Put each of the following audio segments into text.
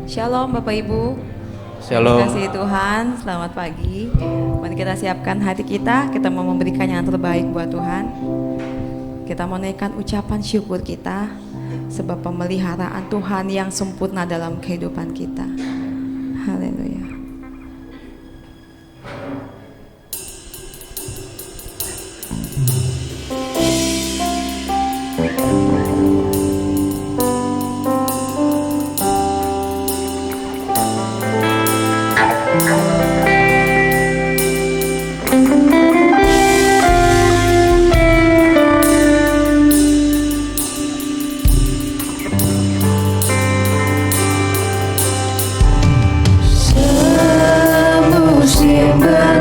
Shalom Bapak Ibu. Shalom. Terima kasih Tuhan, selamat pagi. Mari kita siapkan hati kita mau memberikan yang terbaik buat Tuhan. Kita mau naikkan ucapan syukur kita sebab pemeliharaan Tuhan yang sempurna dalam kehidupan kita. Haleluya. Kebaikan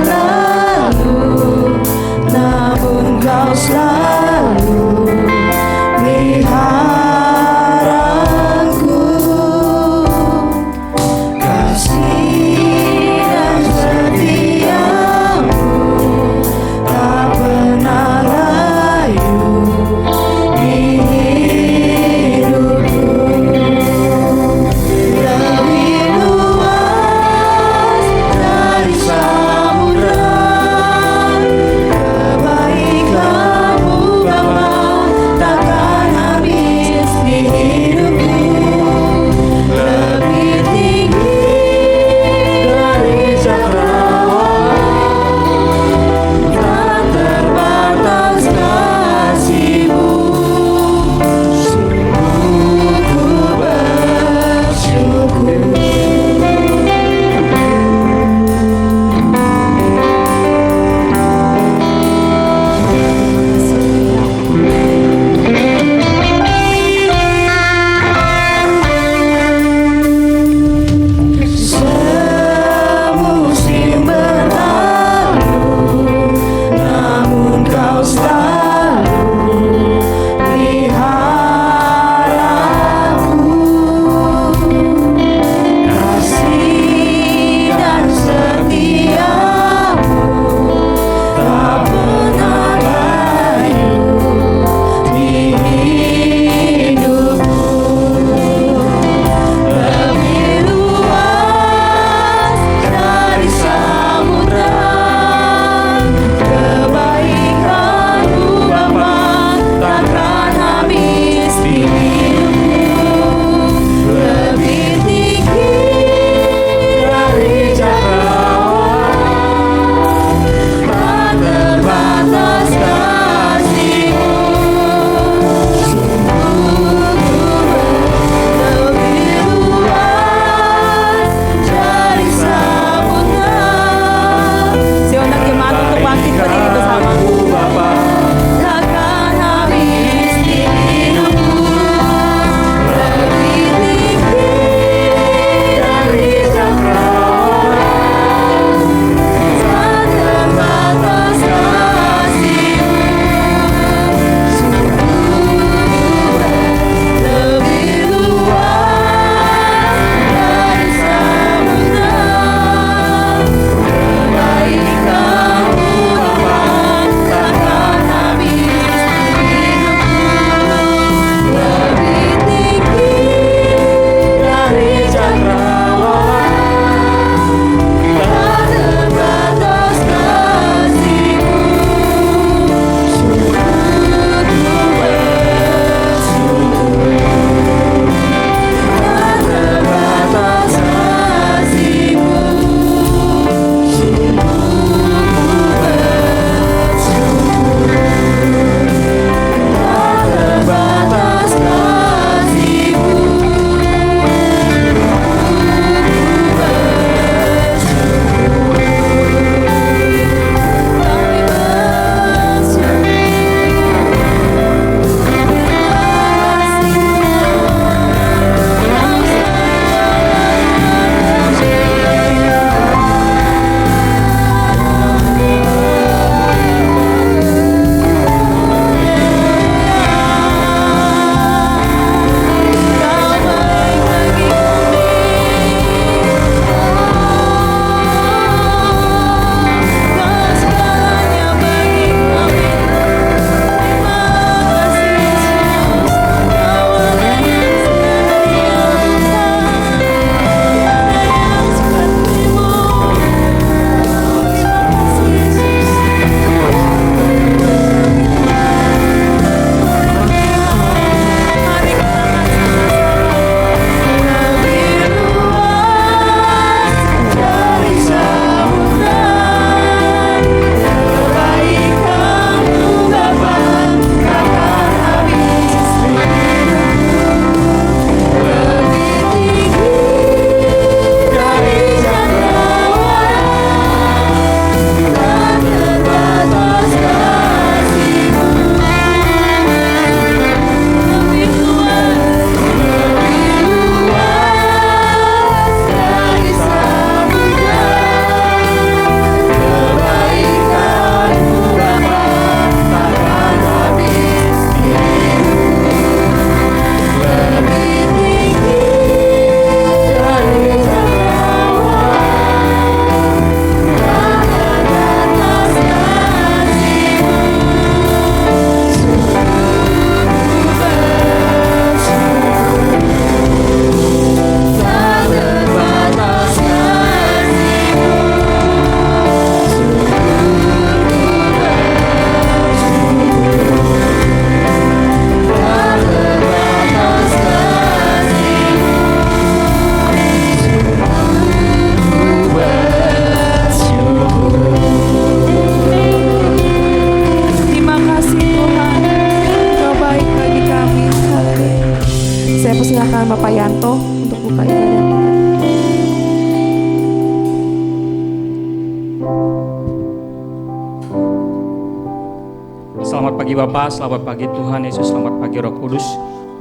Bapa, selamat pagi Tuhan Yesus, selamat pagi Roh Kudus.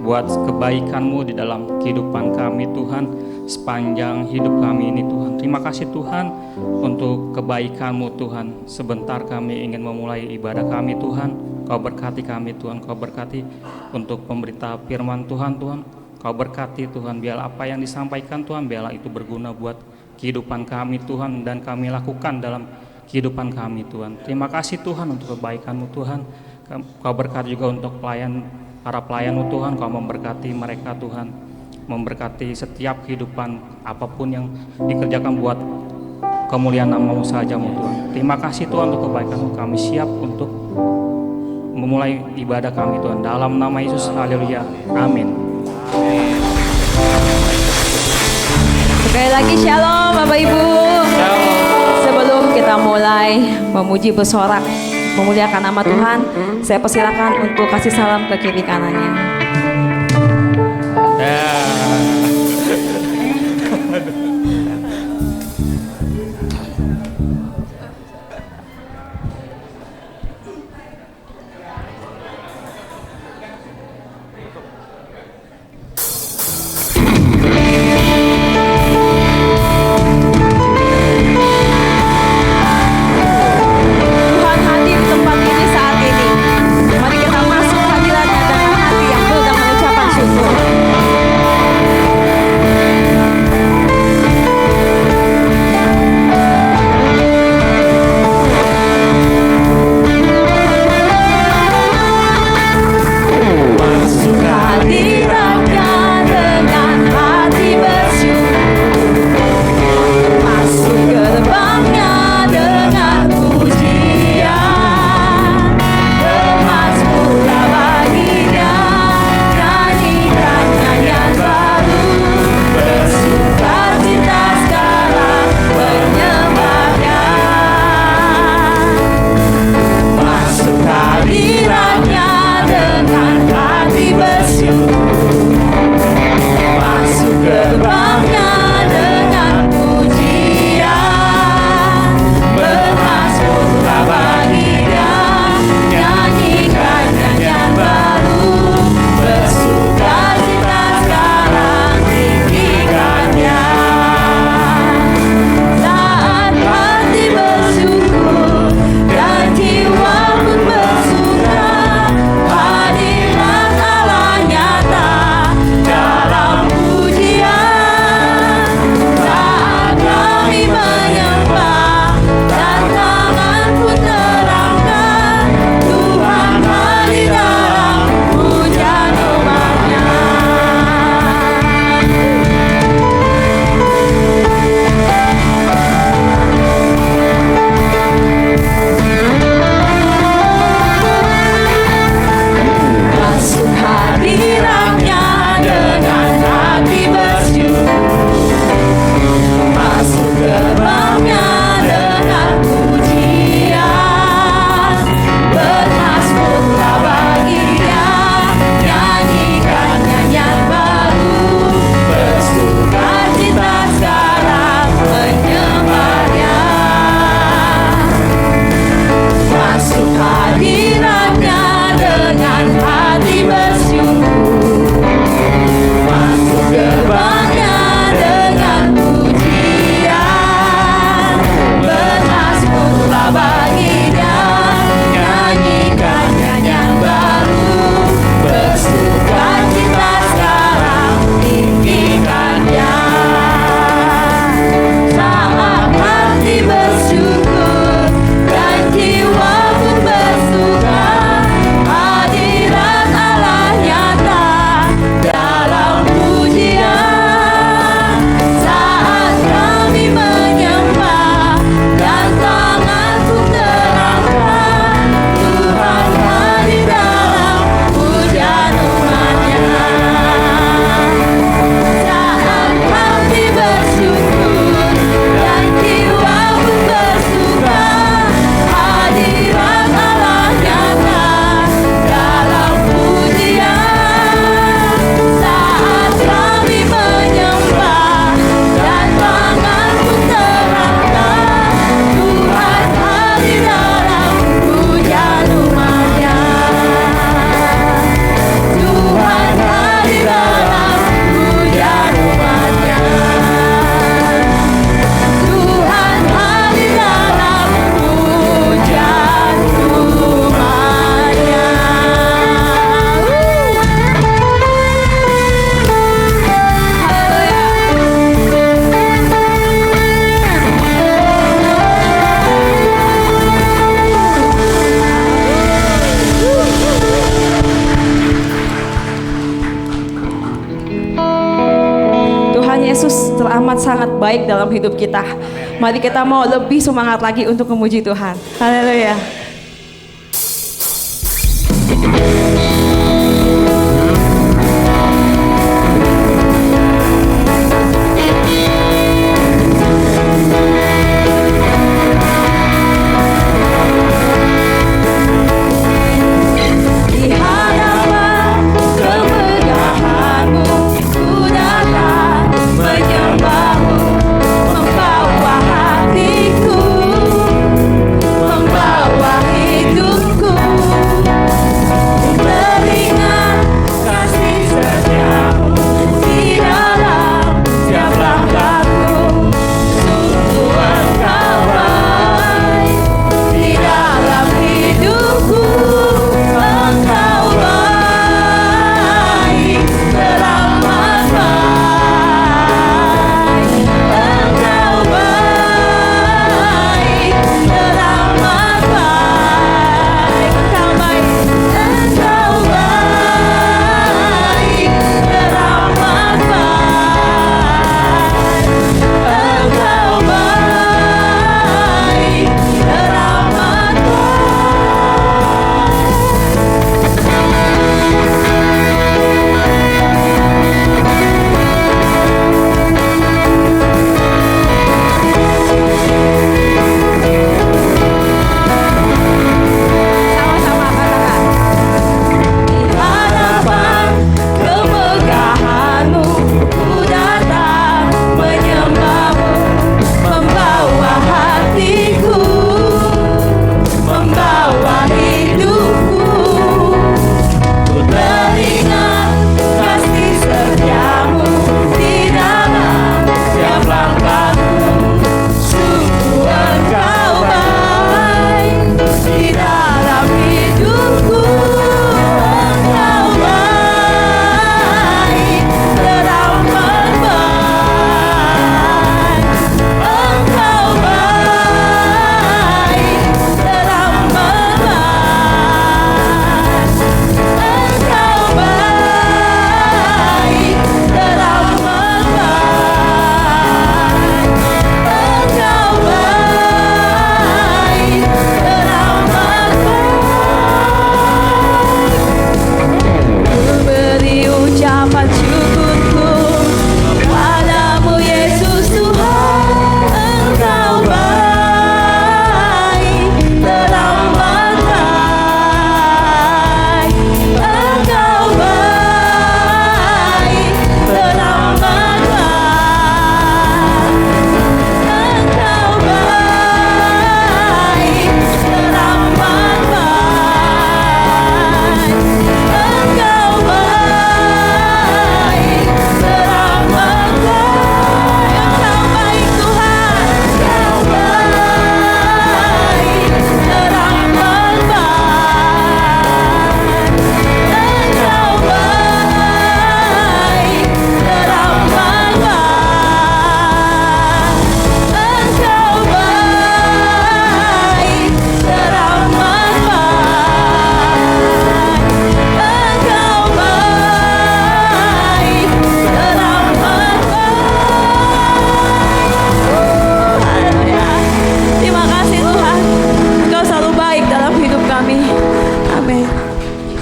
Buat kebaikan-Mu di dalam kehidupan kami Tuhan, sepanjang hidup kami ini Tuhan. Terima kasih Tuhan untuk kebaikan-Mu Tuhan. Sebentar kami ingin memulai ibadah kami Tuhan. Kau berkati kami Tuhan, Kau berkati untuk pemberita firman Tuhan Tuhan. Kau berkati Tuhan, biarlah apa yang disampaikan Tuhan, biarlah itu berguna buat kehidupan kami Tuhan, dan kami lakukan dalam kehidupan kami Tuhan. Terima kasih Tuhan untuk kebaikan-Mu Tuhan. Kau berkati juga untuk para pelayan-Mu Tuhan. Kau memberkati mereka Tuhan, memberkati setiap kehidupan apapun yang dikerjakan buat kemuliaan nama-Mu saja-Mu Tuhan. Terima kasih Tuhan untuk kebaikan-Mu. Kami siap untuk memulai ibadah kami Tuhan, dalam nama Yesus, haleluya, amin. Sekali lagi shalom Bapak Ibu. Sebelum kita mulai memuji bersorak memuliakan nama Tuhan, saya persilakan untuk kasih salam ke kiri kanannya. Yesus teramat sangat baik dalam hidup kita. Mari kita mau lebih semangat lagi untuk memuji Tuhan. Haleluya.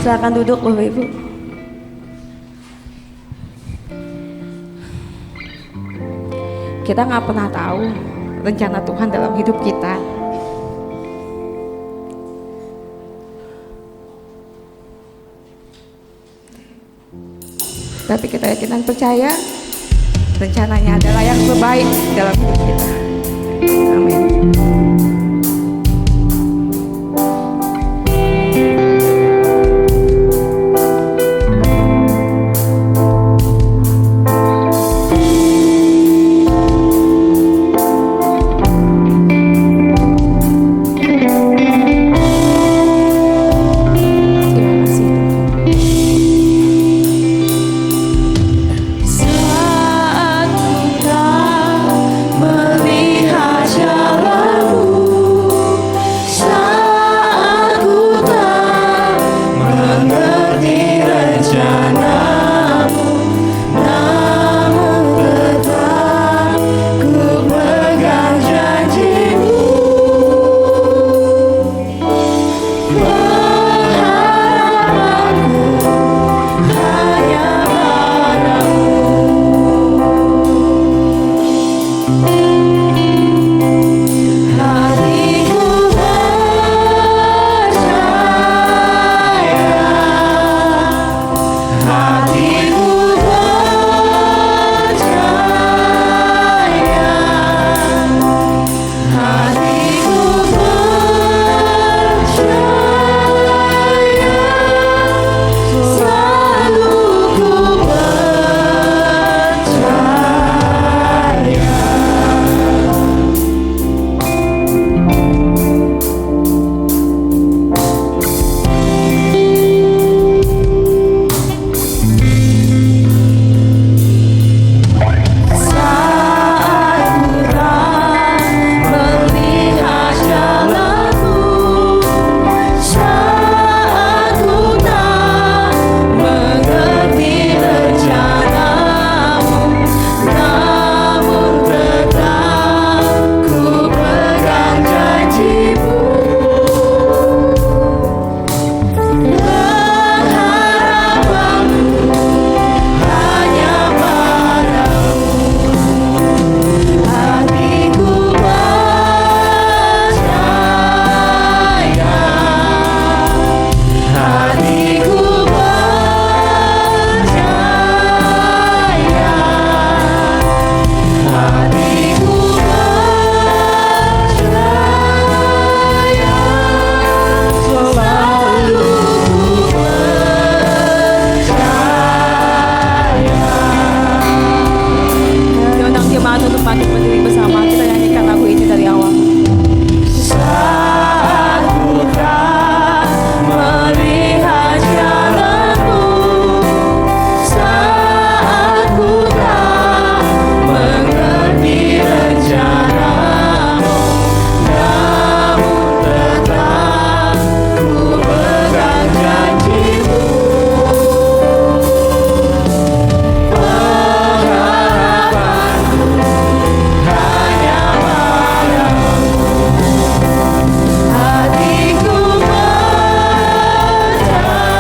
Silakan duduk Bapak Ibu. Kita nggak pernah tahu rencana Tuhan dalam hidup kita. Tapi kita yakin dan percaya rencananya adalah yang terbaik dalam hidup kita. Amin. Melihat jalanmu bangkit berdiri bersama, kita nyanyikan lagu ini dari awal. Saat ku tak melihat jalanmu, saat ku tak mengerti rencanamu, namun tetap ku pegang janjimu. Pengharapanku hanya padamu. Hatiku percaya, hatiku percaya, hatiku percaya, selalu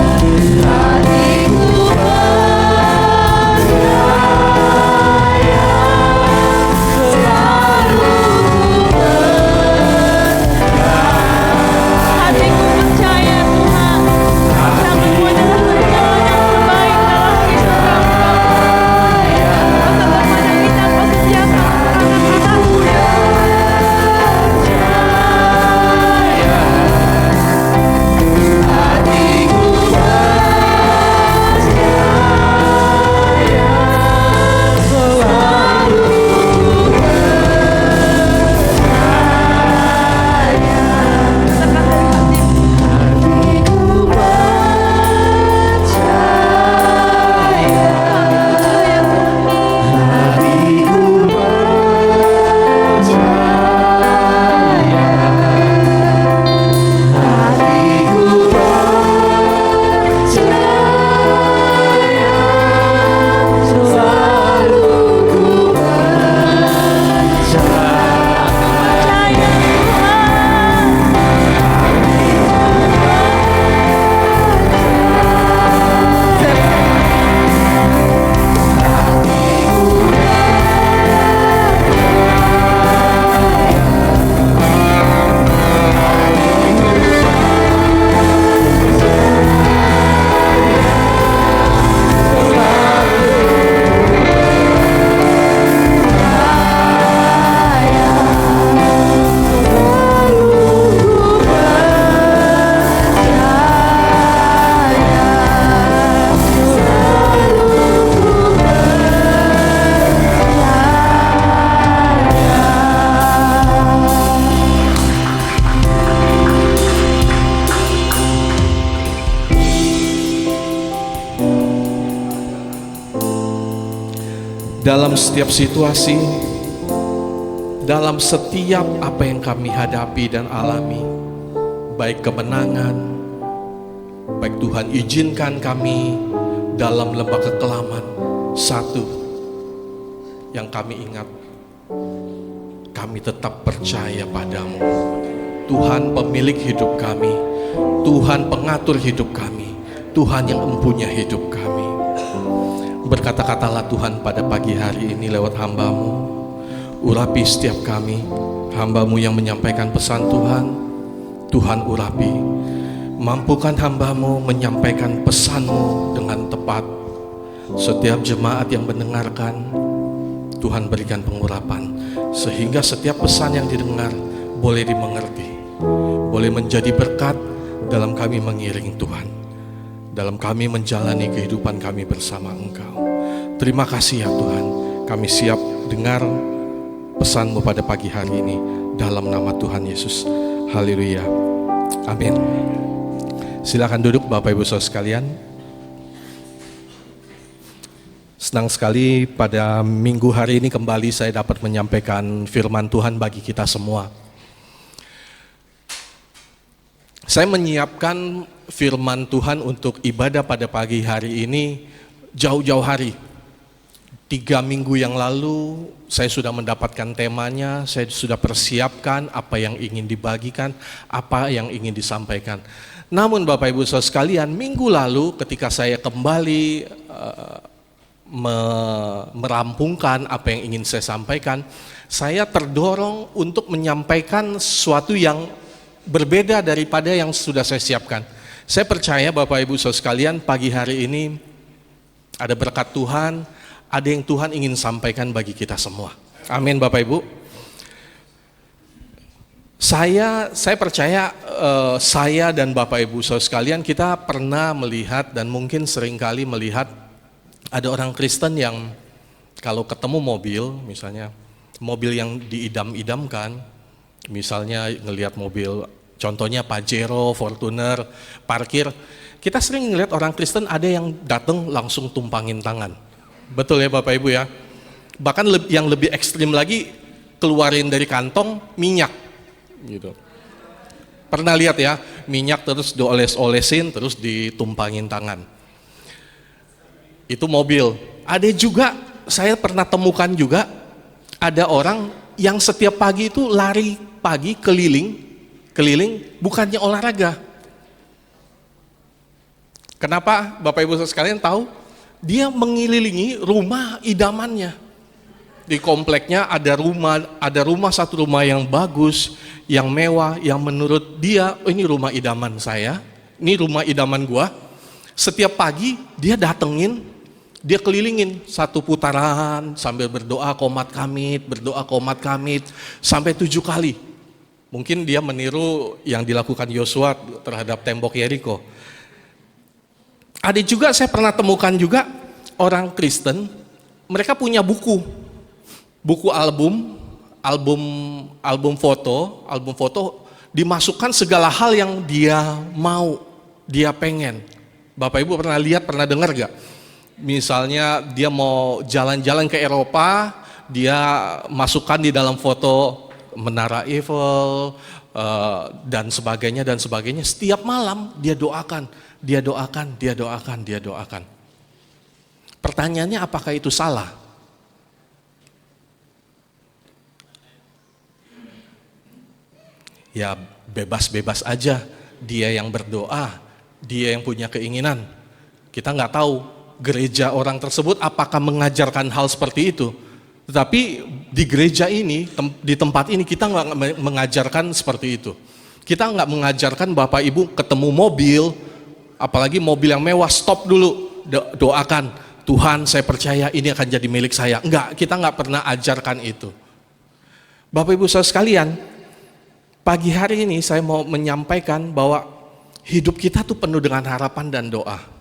ku hatiku percaya Tuhan, namun adalah jalan yang terbaik dalam hidup kami. Beserta pada kita persediakan anak-anakmu ya. Hatiku percaya, selalu dalam setiap situasi, dalam setiap apa yang kami hadapi dan alami, baik kemenangan, baik Tuhan izinkan kami dalam lembah kekelaman, satu yang kami ingat, kami tetap percaya padamu. Tuhan pemilik hidup kami, Tuhan pengatur hidup kami, Tuhan yang mempunyai hidup kami. Berkata-katalah Tuhan pada pagi hari ini lewat hamba-Mu. Urapi setiap kami, hamba-Mu yang menyampaikan pesan Tuhan. Tuhan urapi, mampukan hamba-Mu menyampaikan pesan-Mu dengan tepat. Setiap jemaat yang mendengarkan, Tuhan berikan pengurapan, sehingga setiap pesan yang didengar boleh dimengerti, boleh menjadi berkat dalam kami mengiring Tuhan, dalam kami menjalani kehidupan kami bersama Engkau. Terima kasih ya Tuhan, kami siap dengar pesan-Mu pada pagi hari ini, dalam nama Tuhan Yesus. Haleluya, amin. Silakan duduk Bapak Ibu Saudara sekalian. Senang sekali pada minggu hari ini kembali saya dapat menyampaikan firman Tuhan bagi kita semua. Saya menyiapkan firman Tuhan untuk ibadah pada pagi hari ini jauh-jauh hari. 3 minggu yang lalu saya sudah mendapatkan temanya, saya sudah persiapkan apa yang ingin dibagikan, apa yang ingin disampaikan. Namun Bapak Ibu Saudara sekalian, minggu lalu ketika saya kembali merampungkan apa yang ingin saya sampaikan, saya terdorong untuk menyampaikan sesuatu yang berbeda daripada yang sudah saya siapkan. Saya percaya Bapak Ibu Saudara sekalian, pagi hari ini ada berkat Tuhan, ada yang Tuhan ingin sampaikan bagi kita semua. Amin Bapak Ibu. Saya percaya saya dan Bapak Ibu Saudara sekalian kita pernah melihat dan mungkin seringkali melihat ada orang Kristen yang kalau ketemu mobil, misalnya mobil yang diidam-idamkan, misalnya ngelihat mobil, contohnya Pajero, Fortuner, parkir, kita sering ngelihat orang Kristen ada yang datang langsung tumpangin tangan. Betul ya Bapak Ibu ya? Bahkan yang lebih ekstrim lagi, keluarin dari kantong minyak gitu. Pernah lihat ya, minyak terus dioles-olesin terus ditumpangin tangan. Itu mobil. Ada juga, saya pernah temukan juga, ada orang yang setiap pagi itu lari pagi keliling bukannya olahraga. Kenapa? Bapak Ibu sekalian tahu? Dia mengelilingi rumah idamannya. Di kompleknya ada rumah satu rumah yang bagus, yang mewah, yang menurut dia, oh ini rumah idaman saya, ini rumah idaman gua. Setiap pagi dia datengin, dia kelilingin satu putaran sambil berdoa qomat kamit sampai 7 kali. Mungkin dia meniru yang dilakukan Yosua terhadap tembok Yeriko. Ada juga saya pernah temukan juga orang Kristen, mereka punya buku album foto dimasukkan segala hal yang dia mau, dia pengen. Bapak Ibu pernah lihat, pernah dengar gak? Misalnya dia mau jalan-jalan ke Eropa, dia masukkan di dalam foto Menara Eiffel dan sebagainya. Setiap malam dia doakan. Pertanyaannya, apakah itu salah? Ya bebas-bebas aja, dia yang berdoa, dia yang punya keinginan. Kita nggak tahu gereja orang tersebut apakah mengajarkan hal seperti itu. Tetapi di gereja ini, di tempat ini kita nggak mengajarkan seperti itu. Kita nggak mengajarkan Bapak Ibu ketemu mobil, apalagi mobil yang mewah, stop dulu, doakan, Tuhan saya percaya ini akan jadi milik saya. Enggak, kita nggak pernah ajarkan itu. Bapak Ibu saudara sekalian, pagi hari ini saya mau menyampaikan bahwa hidup kita tuh penuh dengan harapan dan doa.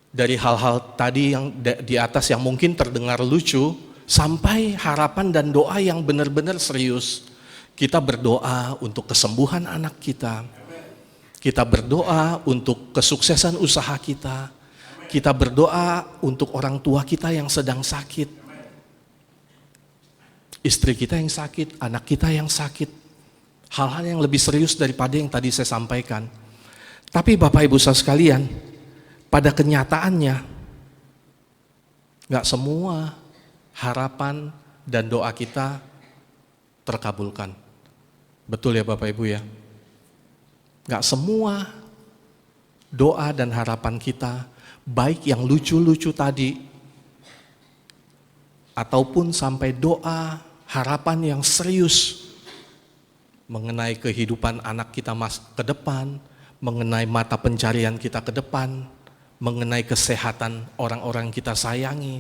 Dari hal-hal tadi yang di atas yang mungkin terdengar lucu, sampai harapan dan doa yang benar-benar serius. Kita berdoa untuk kesembuhan anak kita. Kita berdoa untuk kesuksesan usaha kita. Kita berdoa untuk orang tua kita yang sedang sakit. Istri kita yang sakit, anak kita yang sakit. Hal-hal yang lebih serius daripada yang tadi saya sampaikan. Tapi Bapak Ibu saudara sekalian, pada kenyataannya, gak semua harapan dan doa kita terkabulkan. Betul ya Bapak Ibu ya? Gak semua doa dan harapan kita, baik yang lucu-lucu tadi, ataupun sampai doa, harapan yang serius mengenai kehidupan anak kita ke depan, mengenai mata pencarian kita ke depan, mengenai kesehatan orang-orang kita sayangi.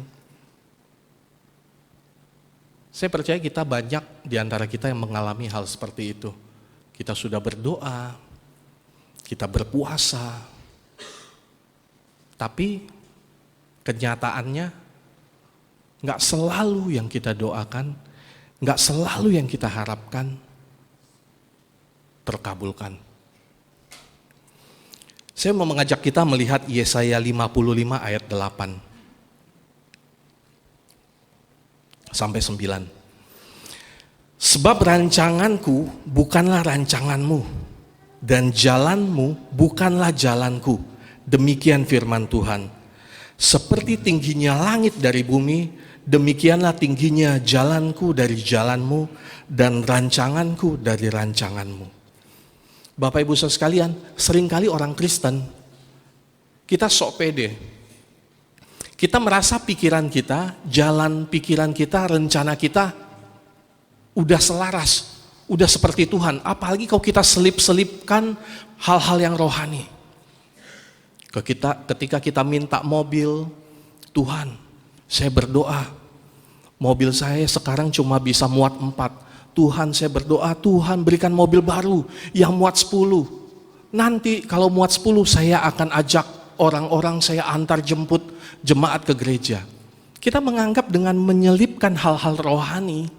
Saya percaya kita banyak di antara kita yang mengalami hal seperti itu. Kita sudah berdoa, kita berpuasa, tapi kenyataannya gak selalu yang kita doakan, gak selalu yang kita harapkan terkabulkan. Saya mau mengajak kita melihat Yesaya 55 ayat 8 sampai 9. Sebab rancanganku bukanlah rancanganmu, dan jalanmu bukanlah jalanku. Demikian firman Tuhan. Seperti tingginya langit dari bumi, demikianlah tingginya jalanku dari jalanmu, dan rancanganku dari rancanganmu. Bapak Ibu saudara sekalian, seringkali orang Kristen, kita sok pede. Kita merasa pikiran kita, jalan pikiran kita, rencana kita udah selaras, udah seperti Tuhan. Apalagi kalau kita selip-selipkan hal-hal yang rohani. Ketika kita minta mobil, Tuhan, saya berdoa, mobil saya sekarang cuma bisa muat 4. Tuhan saya berdoa, Tuhan berikan mobil baru yang muat 10. Nanti kalau muat 10 saya akan ajak orang-orang, saya antar jemput jemaat ke gereja. Kita menganggap dengan menyelipkan hal-hal rohani,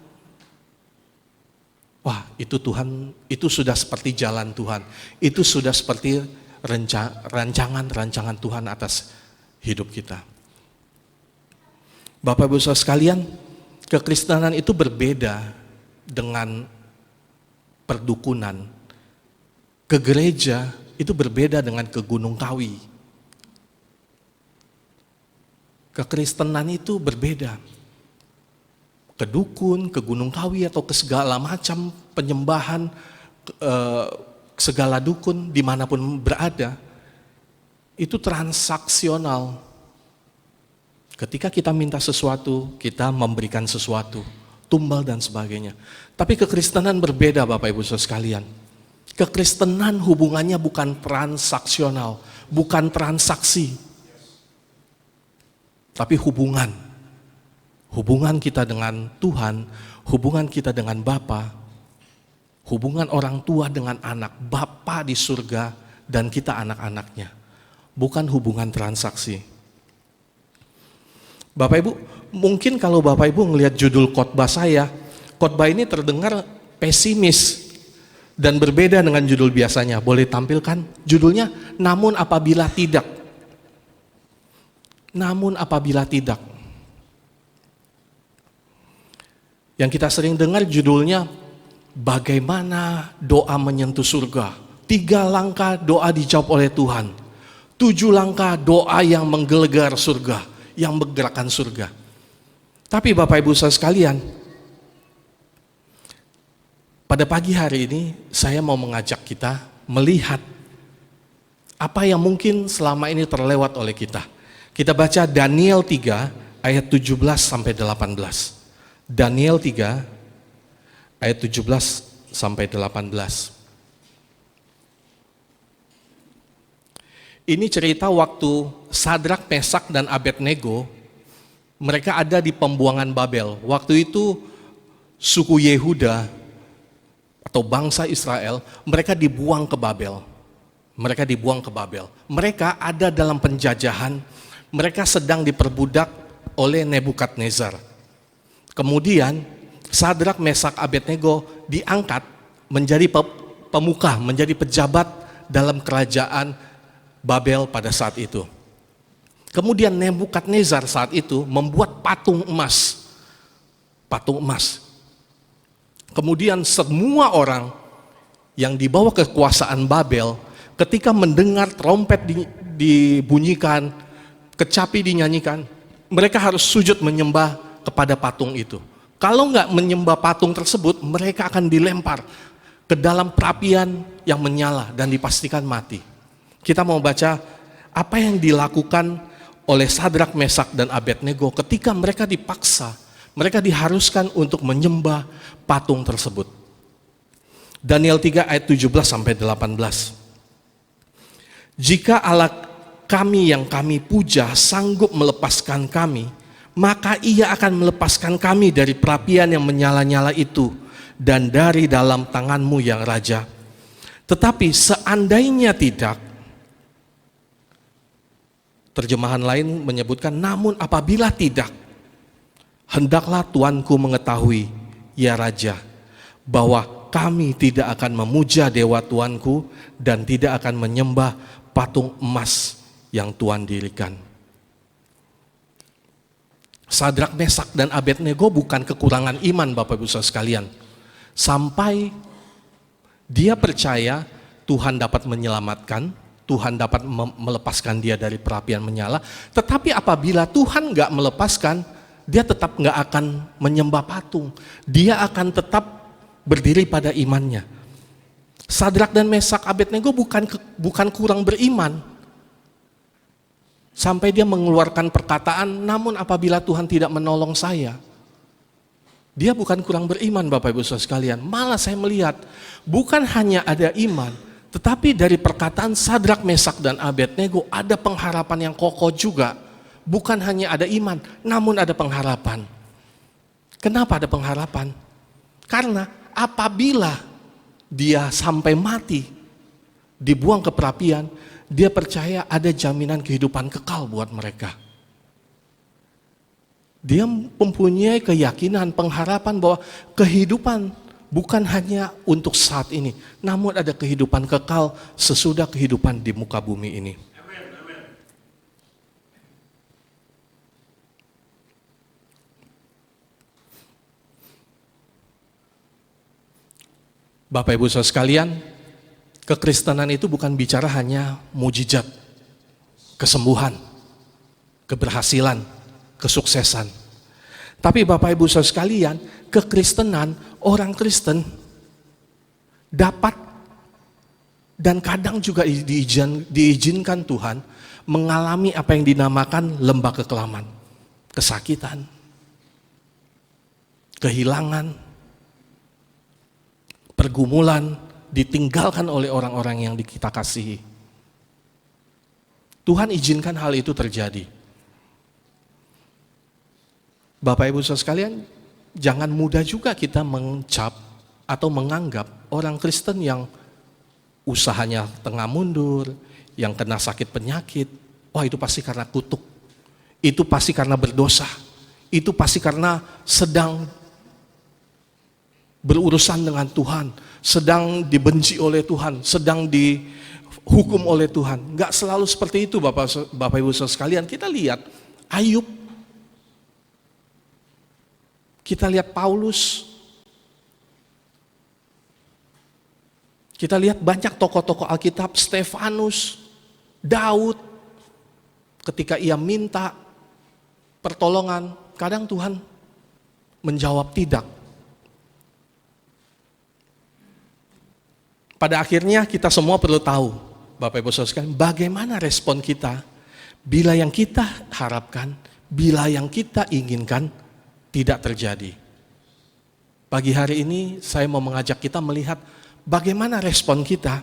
wah itu Tuhan, itu sudah seperti jalan Tuhan. Itu sudah seperti rancangan Tuhan atas hidup kita. Bapak Ibu Saudara sekalian, kekristenan itu berbeda dengan perdukunan. Ke gereja itu berbeda dengan ke Gunung Kawi. Kekristenan itu berbeda. Ke dukun, ke Gunung Kawi atau ke segala macam penyembahan, segala dukun dimanapun berada, itu transaksional. Ketika kita minta sesuatu, kita memberikan sesuatu, tumbal dan sebagainya. Tapi kekristenan berbeda Bapak Ibu Saudara sekalian. Kekristenan hubungannya bukan transaksional, bukan transaksi, tapi hubungan. Hubungan kita dengan Tuhan, hubungan kita dengan Bapa, hubungan orang tua dengan anak, Bapa di surga dan kita anak-anaknya. Bukan hubungan transaksi. Bapak Ibu, mungkin kalau Bapak Ibu ngelihat judul khotbah saya, khotbah ini terdengar pesimis dan berbeda dengan judul biasanya. Boleh tampilkan judulnya, namun apabila tidak. Namun apabila tidak. Yang kita sering dengar judulnya, bagaimana doa menyentuh surga. 3 langkah doa dijawab oleh Tuhan. 7 langkah doa yang menggelegar surga, yang menggerakkan surga. Tapi Bapak Ibu Saudara sekalian, pada pagi hari ini saya mau mengajak kita melihat apa yang mungkin selama ini terlewat oleh kita. Kita baca Daniel 3 ayat 17 sampai 18. Daniel 3 ayat 17 sampai 18. Ini cerita waktu Sadrak, Mesak, dan Abednego, mereka ada di pembuangan Babel. Waktu itu suku Yehuda atau bangsa Israel, mereka dibuang ke Babel. Mereka dibuang ke Babel. Mereka ada dalam penjajahan, mereka sedang diperbudak oleh Nebukadnezar. Kemudian Sadrak, Mesak, Abednego diangkat menjadi pemuka, menjadi pejabat dalam kerajaan Babel pada saat itu. Kemudian Nebukadnezar saat itu membuat patung emas. Patung emas. Kemudian semua orang yang dibawa kekuasaan Babel, ketika mendengar trompet dibunyikan, kecapi dinyanyikan, mereka harus sujud menyembah kepada patung itu. Kalau nggak menyembah patung tersebut, mereka akan dilempar ke dalam perapian yang menyala dan dipastikan mati. Kita mau baca apa yang dilakukan oleh Sadrak, Mesak, dan Abednego ketika mereka dipaksa, mereka diharuskan untuk menyembah patung tersebut. Daniel 3 ayat 17 sampai 18. Jika Allah kami yang kami puja sanggup melepaskan kami, maka ia akan melepaskan kami dari perapian yang menyala-nyala itu dan dari dalam tanganmu yang raja. Tetapi seandainya tidak, terjemahan lain menyebutkan, namun apabila tidak, hendaklah tuanku mengetahui, ya raja, bahwa kami tidak akan memuja dewa tuanku dan tidak akan menyembah patung emas yang Tuhan dirikan. Sadrak, Mesak, dan Abednego bukan kekurangan iman Bapak Ibu Saudara sekalian. Sampai dia percaya Tuhan dapat menyelamatkan, Tuhan dapat melepaskan dia dari perapian menyala. Tetapi apabila Tuhan nggak melepaskan, dia tetap nggak akan menyembah patung. Dia akan tetap berdiri pada imannya. Sadrak dan Mesak, Abednego bukan kurang beriman. Sampai dia mengeluarkan perkataan, namun apabila Tuhan tidak menolong saya. Dia bukan kurang beriman Bapak Ibu Saudara sekalian. Malah saya melihat, bukan hanya ada iman, tetapi dari perkataan Sadrak, Mesak, dan Abednego ada pengharapan yang kokoh juga. Bukan hanya ada iman, namun ada pengharapan. Kenapa ada pengharapan? Karena apabila dia sampai mati, dibuang ke perapian, dia percaya ada jaminan kehidupan kekal buat mereka. Dia mempunyai keyakinan, pengharapan bahwa kehidupan bukan hanya untuk saat ini, namun ada kehidupan kekal sesudah kehidupan di muka bumi ini. Bapak Ibu Saudara sekalian, kekristenan itu bukan bicara hanya mujizat, kesembuhan, keberhasilan, kesuksesan. Tapi Bapak Ibu Saudara sekalian, kekristenan, orang Kristen dapat dan kadang juga diizinkan Tuhan mengalami apa yang dinamakan lembah kekelaman, kesakitan, kehilangan, pergumulan, ditinggalkan oleh orang-orang yang kita kasihi. Tuhan izinkan hal itu terjadi. Bapak Ibu Saudara sekalian, jangan mudah juga kita mencap atau menganggap orang Kristen yang usahanya tengah mundur, yang kena sakit penyakit, wah itu pasti karena kutuk, itu pasti karena berdosa, itu pasti karena sedang berurusan dengan Tuhan, sedang dibenci oleh Tuhan, sedang dihukum oleh Tuhan. Enggak selalu seperti itu Bapak Ibu Saudara sekalian. Kita lihat Ayub, kita lihat Paulus, kita lihat banyak tokoh-tokoh Alkitab, Stefanus, Daud, ketika ia minta pertolongan, kadang Tuhan menjawab tidak. Pada akhirnya kita semua perlu tahu, Bapak Ibu Saudara sekalian, bagaimana respon kita bila yang kita harapkan, bila yang kita inginkan tidak terjadi. Pagi hari ini saya mau mengajak kita melihat bagaimana respon kita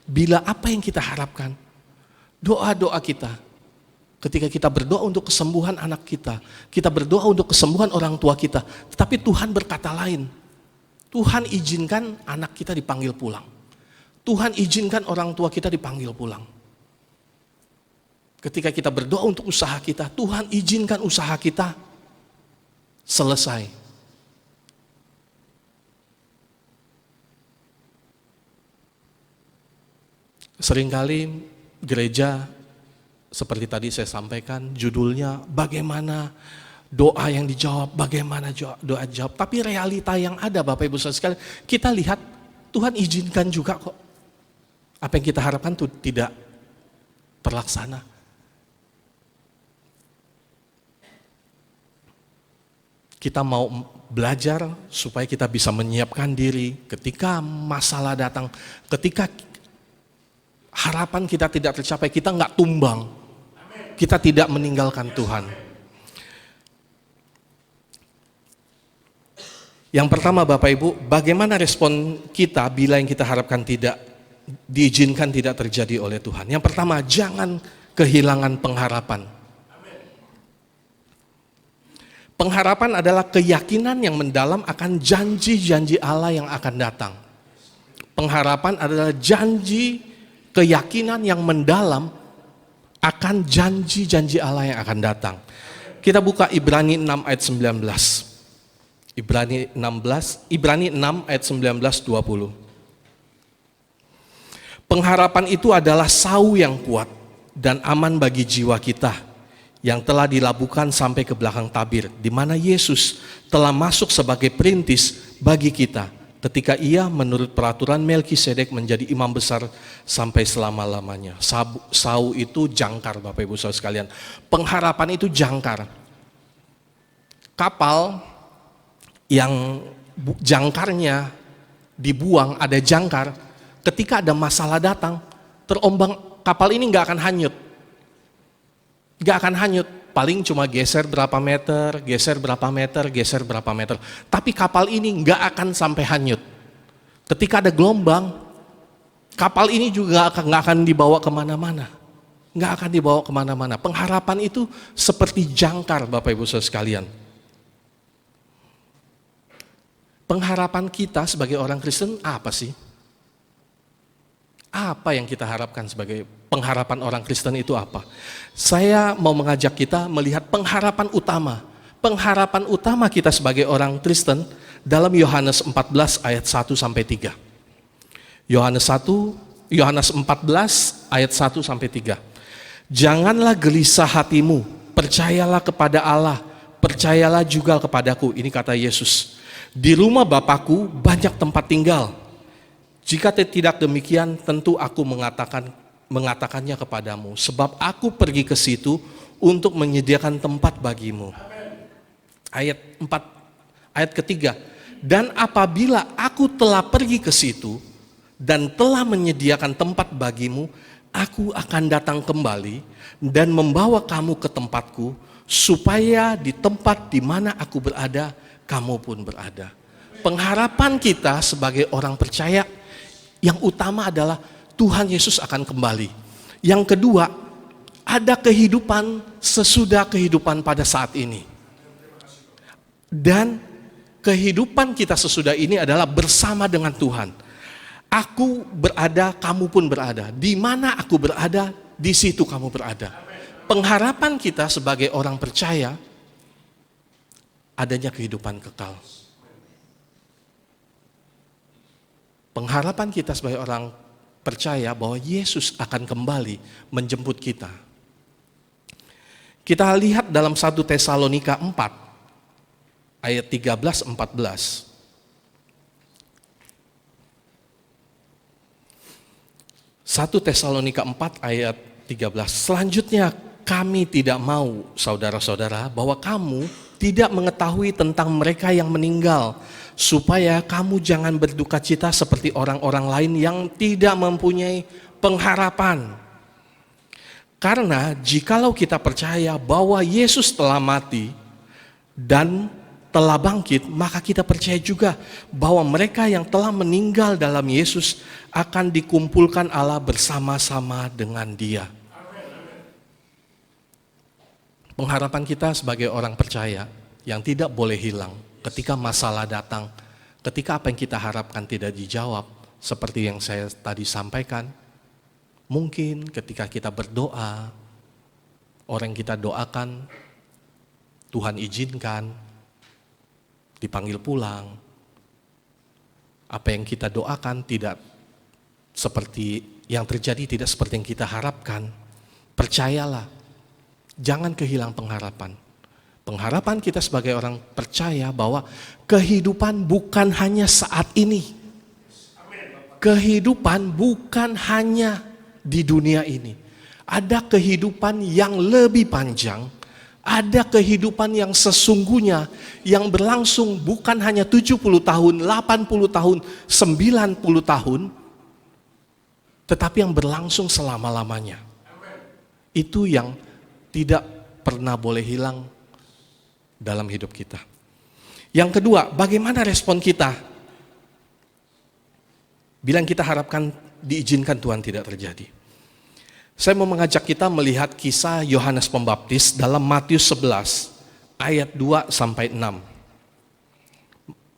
bila apa yang kita harapkan, doa-doa kita, ketika kita berdoa untuk kesembuhan anak kita berdoa untuk kesembuhan orang tua kita, tetapi Tuhan berkata lain. Tuhan izinkan anak kita dipanggil pulang. Tuhan izinkan orang tua kita dipanggil pulang. Ketika kita berdoa untuk usaha kita, Tuhan izinkan usaha kita selesai. Seringkali gereja, seperti tadi saya sampaikan, judulnya bagaimana doa yang dijawab, bagaimana doa dijawab. Tapi realita yang ada Bapak Ibu Saudara sekalian, kita lihat Tuhan izinkan juga kok. Apa yang kita harapkan itu tidak terlaksana. Kita mau belajar supaya kita bisa menyiapkan diri ketika masalah datang, ketika harapan kita tidak tercapai, kita nggak tumbang, kita tidak meninggalkan Tuhan. Yang pertama Bapak Ibu, bagaimana respon kita bila yang kita harapkan tidak diizinkan tidak terjadi oleh Tuhan. Yang pertama, jangan kehilangan pengharapan. Pengharapan adalah keyakinan yang mendalam akan janji-janji Allah yang akan datang. Pengharapan adalah janji, keyakinan yang mendalam akan janji-janji Allah yang akan datang. Kita buka Ibrani 6 ayat 19. Ibrani 6 ayat 19-20. Pengharapan itu adalah sau yang kuat dan aman bagi jiwa kita yang telah dilabuhkan sampai ke belakang tabir, di mana Yesus telah masuk sebagai perintis bagi kita ketika ia menurut peraturan Melkisedek menjadi imam besar sampai selama-lamanya. Sau itu jangkar Bapak Ibu Saudara sekalian. Pengharapan itu jangkar. Kapal yang jangkarnya dibuang, ada jangkar, ketika ada masalah datang, terombang, kapal ini nggak akan hanyut. Nggak akan hanyut, paling cuma geser berapa meter, geser berapa meter, geser berapa meter. Tapi kapal ini nggak akan sampai hanyut. Ketika ada gelombang, kapal ini juga nggak akan dibawa kemana-mana. Nggak akan dibawa kemana-mana. Pengharapan itu seperti jangkar Bapak Ibu Saudara sekalian. Pengharapan kita sebagai orang Kristen apa sih? Apa yang kita harapkan sebagai pengharapan orang Kristen itu apa? Saya mau mengajak kita melihat pengharapan utama. Pengharapan utama kita sebagai orang Kristen dalam Yohanes 14 ayat 1 sampai 3. Yohanes 14 ayat 1 sampai 3. Janganlah gelisah hatimu, percayalah kepada Allah, percayalah juga kepadaku. Ini kata Yesus. Di rumah Bapakku banyak tempat tinggal. Jika tidak demikian, tentu aku mengatakannya kepadamu. Sebab aku pergi ke situ untuk menyediakan tempat bagimu. Ayat ketiga. Dan apabila aku telah pergi ke situ dan telah menyediakan tempat bagimu, aku akan datang kembali dan membawa kamu ke tempatku, supaya di tempat di mana aku berada, kamu pun berada. Pengharapan kita sebagai orang percaya yang utama adalah Tuhan Yesus akan kembali. Yang kedua, ada kehidupan sesudah kehidupan pada saat ini. Dan kehidupan kita sesudah ini adalah bersama dengan Tuhan. Aku berada, kamu pun berada. Di mana aku berada, di situ kamu berada. Pengharapan kita sebagai orang percaya adanya kehidupan kekal. Pengharapan kita sebagai orang percaya bahwa Yesus akan kembali menjemput kita. Kita lihat dalam 1 Tesalonika 4 ayat 13-14. 1 Tesalonika 4 ayat 13. Selanjutnya kami tidak mau, saudara-saudara, bahwa kamu tidak mengetahui tentang mereka yang meninggal, supaya kamu jangan berduka cita seperti orang-orang lain yang tidak mempunyai pengharapan. Karena jikalau kita percaya bahwa Yesus telah mati dan telah bangkit, maka kita percaya juga bahwa mereka yang telah meninggal dalam Yesus akan dikumpulkan Allah bersama-sama dengan Dia. Pengharapan kita sebagai orang percaya yang tidak boleh hilang ketika masalah datang, ketika apa yang kita harapkan tidak dijawab, seperti yang saya tadi sampaikan, mungkin ketika kita berdoa, orang yang kita doakan, Tuhan izinkan, dipanggil pulang, apa yang kita doakan tidak seperti yang terjadi, tidak seperti yang kita harapkan. Percayalah, jangan kehilang pengharapan. Pengharapan kita sebagai orang percaya bahwa kehidupan bukan hanya saat ini. Kehidupan bukan hanya di dunia ini. Ada kehidupan yang lebih panjang. Ada kehidupan yang sesungguhnya yang berlangsung bukan hanya 70 tahun, 80 tahun, 90 tahun, tetapi yang berlangsung selama-lamanya. Itu yang tidak pernah boleh hilang dalam hidup kita. Yang kedua, bagaimana respon kita bila kita harapkan diizinkan Tuhan tidak terjadi? Saya mau mengajak kita melihat kisah Yohanes Pembaptis dalam Matius 11 ayat 2 sampai 6.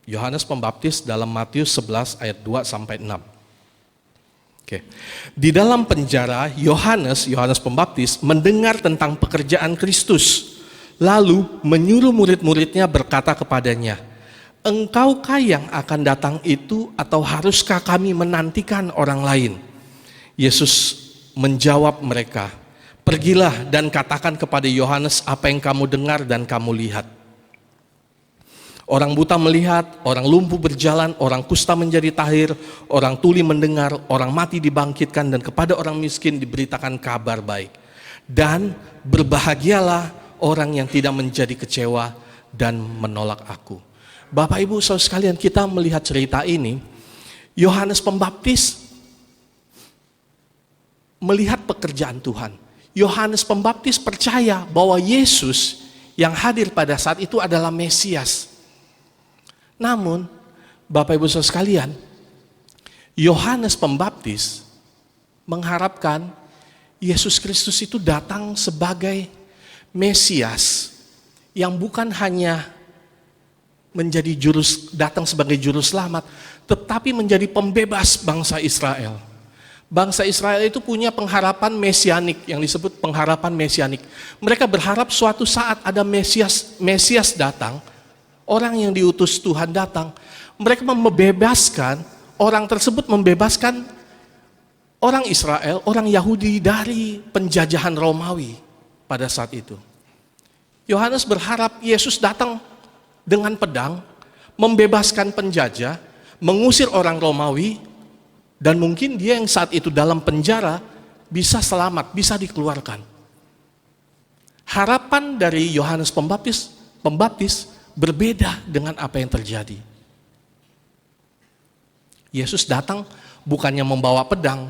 Yohanes Pembaptis dalam Matius 11 ayat 2 sampai 6. Oke. Di dalam penjara Yohanes Pembaptis mendengar tentang pekerjaan Kristus, lalu menyuruh murid-muridnya berkata kepadanya, "Engkaukah yang akan datang itu, atau haruskah kami menantikan orang lain?" Yesus menjawab mereka, "Pergilah dan katakan kepada Yohanes apa yang kamu dengar dan kamu lihat. Orang buta melihat, orang lumpuh berjalan, orang kusta menjadi tahir, orang tuli mendengar, orang mati dibangkitkan, dan kepada orang miskin diberitakan kabar baik. Dan berbahagialah orang yang tidak menjadi kecewa dan menolak aku." Bapak Ibu saudara sekalian, kita melihat cerita ini, Yohanes Pembaptis melihat pekerjaan Tuhan. Yohanes Pembaptis percaya bahwa Yesus yang hadir pada saat itu adalah Mesias. Namun, Bapak Ibu saudara sekalian, Yohanes Pembaptis mengharapkan Yesus Kristus itu datang sebagai Mesias yang bukan hanya datang sebagai juru selamat, tetapi menjadi pembebas bangsa Israel. Bangsa Israel itu punya pengharapan mesianik yang disebut pengharapan mesianik. Mereka berharap suatu saat ada Mesias datang, orang yang diutus Tuhan datang. Mereka orang tersebut membebaskan orang Israel, orang Yahudi dari penjajahan Romawi pada saat itu. Yohanes berharap Yesus datang dengan pedang, membebaskan penjajah, mengusir orang Romawi, dan mungkin dia yang saat itu dalam penjara bisa selamat, bisa dikeluarkan. Harapan dari Yohanes Pembaptis berbeda dengan apa yang terjadi. Yesus datang bukannya membawa pedang,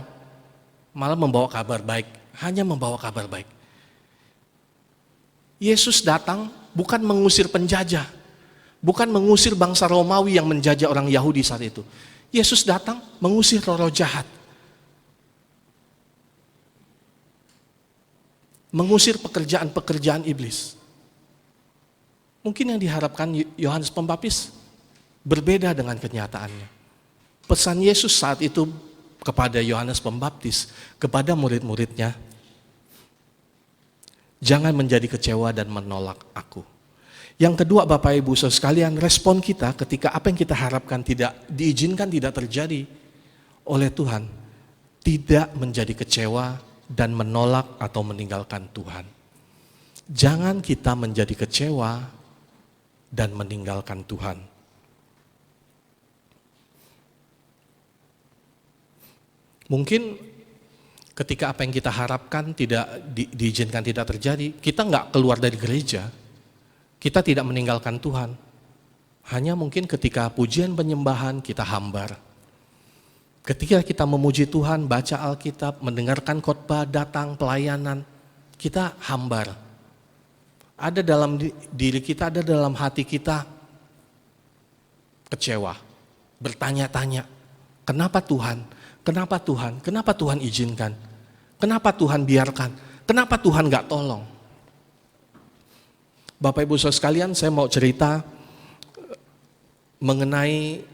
malah membawa kabar baik, hanya membawa kabar baik. Yesus datang bukan mengusir penjajah, bukan mengusir bangsa Romawi yang menjajah orang Yahudi saat itu. Yesus datang mengusir roh-roh jahat. Mengusir pekerjaan-pekerjaan iblis. Mungkin yang diharapkan Yohanes Pembaptis berbeda dengan kenyataannya. Pesan Yesus saat itu kepada Yohanes Pembaptis, kepada murid-muridnya, jangan menjadi kecewa dan menolak aku. Yang kedua, Bapak Ibu Saudara sekalian, respon kita ketika apa yang kita harapkan tidak diizinkan, tidak terjadi oleh Tuhan, tidak menjadi kecewa dan menolak atau meninggalkan Tuhan. Jangan kita menjadi kecewa dan meninggalkan Tuhan. Mungkin ketika apa yang kita harapkan tidak diizinkan, tidak terjadi, kita nggak keluar dari gereja, kita tidak meninggalkan Tuhan. Hanya mungkin ketika pujian penyembahan kita hambar. Ketika kita memuji Tuhan, baca Alkitab, mendengarkan khotbah, datang pelayanan, kita hambar. Ada dalam diri kita, ada dalam hati kita kecewa, bertanya-tanya, kenapa Tuhan? Kenapa Tuhan? Kenapa Tuhan izinkan? Kenapa Tuhan biarkan? Kenapa Tuhan gak tolong? Bapak Ibu Saudara sekalian, saya mau cerita mengenai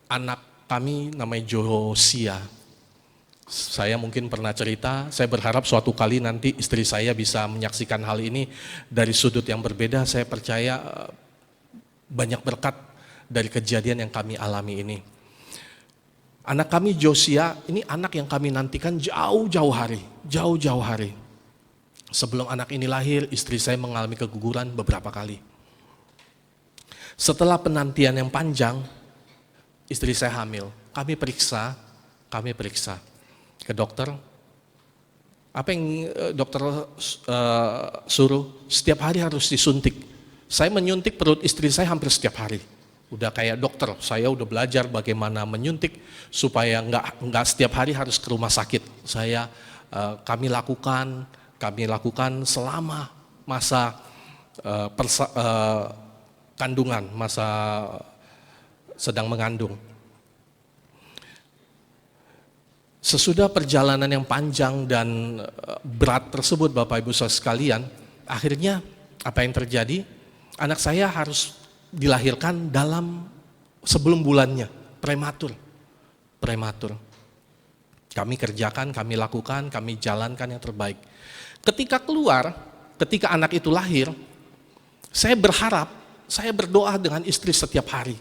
anak kami namanya Josia. Saya mungkin pernah cerita, saya berharap suatu kali nanti istri saya bisa menyaksikan hal ini dari sudut yang berbeda. Saya percaya banyak berkat dari kejadian yang kami alami ini. Anak kami Josia, ini anak yang kami nantikan jauh-jauh hari. Sebelum anak ini lahir, istri saya mengalami keguguran beberapa kali. Setelah penantian yang panjang, istri saya hamil. Kami periksa ke dokter. Apa yang dokter suruh? Setiap hari harus disuntik. Saya menyuntik perut istri saya hampir setiap hari. Udah kayak dokter, saya udah belajar bagaimana menyuntik supaya nggak setiap hari harus ke rumah sakit. Kami lakukan selama masa kandungan, masa sedang mengandung. Sesudah perjalanan yang panjang dan berat tersebut, Bapak Ibu Saudara sekalian, akhirnya apa yang terjadi? Anak saya harus dilahirkan sebelum bulannya, prematur. Kami kerjakan, kami lakukan, kami jalankan yang terbaik. Ketika anak itu lahir, saya berdoa dengan istri setiap hari.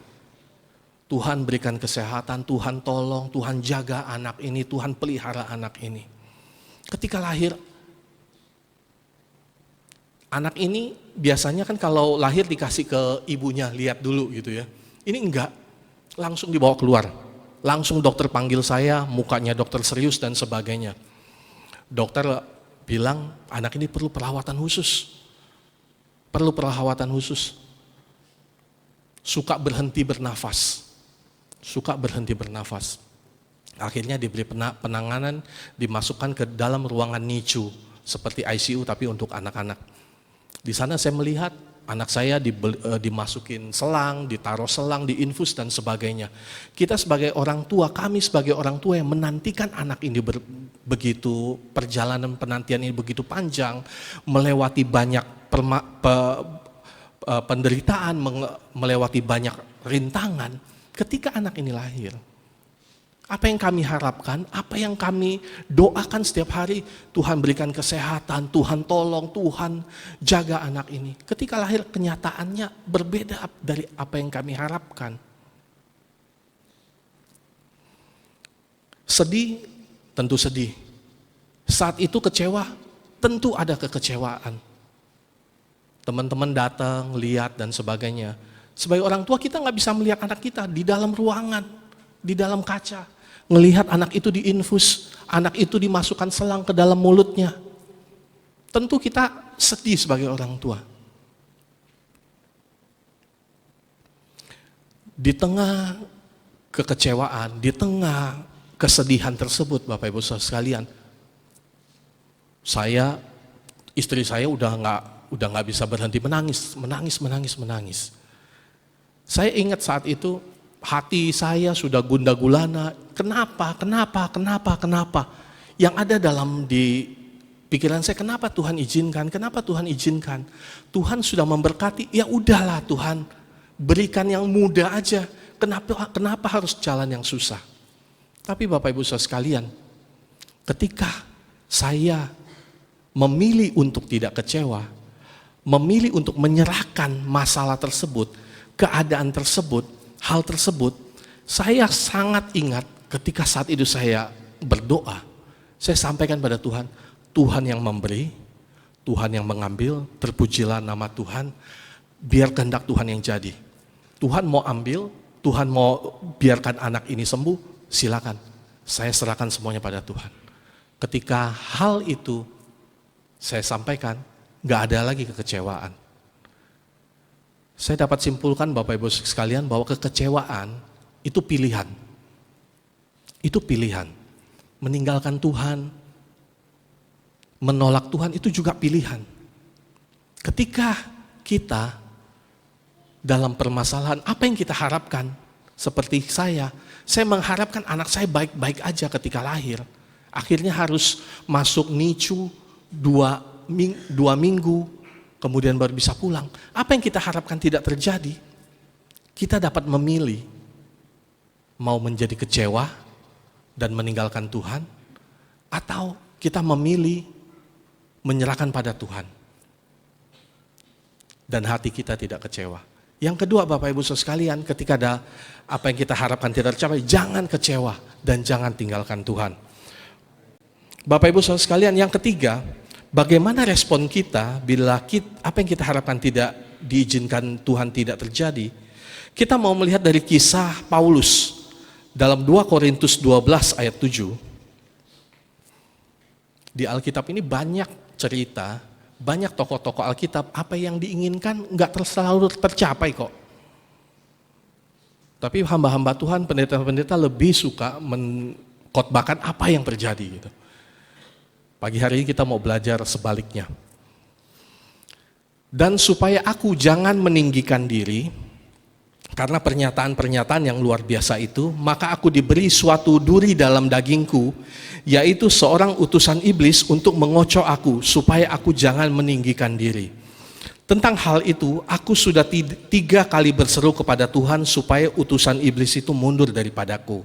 Tuhan berikan kesehatan, Tuhan tolong, Tuhan jaga anak ini, Tuhan pelihara anak ini. Ketika lahir, anak ini biasanya kan kalau lahir dikasih ke ibunya, lihat dulu gitu ya. Ini enggak, langsung dibawa keluar. Langsung dokter panggil saya, mukanya dokter serius dan sebagainya. Dokter bilang anak ini perlu perawatan khusus. Suka berhenti bernafas. Akhirnya diberi penanganan, dimasukkan ke dalam ruangan NICU seperti ICU tapi untuk anak-anak. Di sana saya melihat anak saya dimasukin selang, ditaruh selang, diinfus dan sebagainya. Kita sebagai orang tua, kami sebagai orang tua yang menantikan anak ini begitu, perjalanan penantian ini begitu panjang, melewati banyak penderitaan, melewati banyak rintangan ketika anak ini lahir. Apa yang kami harapkan, apa yang kami doakan setiap hari, Tuhan berikan kesehatan, Tuhan tolong, Tuhan jaga anak ini. Ketika lahir kenyataannya berbeda dari apa yang kami harapkan. Sedih, tentu sedih. Saat itu kecewa, tentu ada kekecewaan. Teman-teman datang, lihat dan sebagainya. Sebagai orang tua kita nggak bisa melihat anak kita di dalam ruangan, di dalam kaca. Ngelihat anak itu diinfus, anak itu dimasukkan selang ke dalam mulutnya. Tentu kita sedih sebagai orang tua. Di tengah kekecewaan, di tengah kesedihan tersebut, Bapak Ibu Saudara sekalian, istri saya udah nggak bisa berhenti menangis. Saya ingat saat itu hati saya sudah gundah gulana. Kenapa? Yang ada dalam di pikiran saya, kenapa Tuhan izinkan? Tuhan sudah memberkati, ya udahlah Tuhan, berikan yang mudah aja. Kenapa harus jalan yang susah? Tapi Bapak Ibu Saudara sekalian, ketika saya memilih untuk tidak kecewa, memilih untuk menyerahkan masalah tersebut, keadaan tersebut, hal tersebut, saya sangat ingat ketika saat itu saya berdoa, saya sampaikan pada Tuhan, Tuhan yang memberi, Tuhan yang mengambil, terpujilah nama Tuhan, biar kehendak Tuhan yang jadi. Tuhan mau ambil, Tuhan mau biarkan anak ini sembuh, silakan. Saya serahkan semuanya pada Tuhan. Ketika hal itu saya sampaikan, gak ada lagi kekecewaan. Saya dapat simpulkan Bapak Ibu sekalian bahwa kekecewaan itu pilihan. Itu pilihan. Meninggalkan Tuhan, menolak Tuhan itu juga pilihan. Ketika kita dalam permasalahan, apa yang kita harapkan? Seperti saya mengharapkan anak saya baik-baik aja ketika lahir. Akhirnya harus masuk NICU 2 minggu, kemudian baru bisa pulang. Apa yang kita harapkan tidak terjadi? Kita dapat memilih mau menjadi kecewa dan meninggalkan Tuhan, atau kita memilih menyerahkan pada Tuhan dan hati kita tidak kecewa. Yang kedua Bapak Ibu Saudara sekalian, ketika ada apa yang kita harapkan tidak tercapai, jangan kecewa dan jangan tinggalkan Tuhan. Bapak Ibu Saudara sekalian, yang ketiga, bagaimana respon kita bila apa yang kita harapkan tidak diizinkan Tuhan tidak terjadi? Kita mau melihat dari kisah Paulus dalam 2 Korintus 12 ayat 7. Di Alkitab ini banyak cerita, banyak tokoh-tokoh Alkitab, apa yang diinginkan nggak selalu tercapai kok. Tapi hamba-hamba Tuhan, pendeta-pendeta lebih suka mengkhotbahkan apa yang terjadi gitu. Pagi hari ini kita mau belajar sebaliknya. Dan supaya aku jangan meninggikan diri, karena pernyataan-pernyataan yang luar biasa itu, maka aku diberi suatu duri dalam dagingku, yaitu seorang utusan iblis untuk mengocok aku, supaya aku jangan meninggikan diri. Tentang hal itu, aku sudah 3 kali berseru kepada Tuhan supaya utusan iblis itu mundur daripadaku.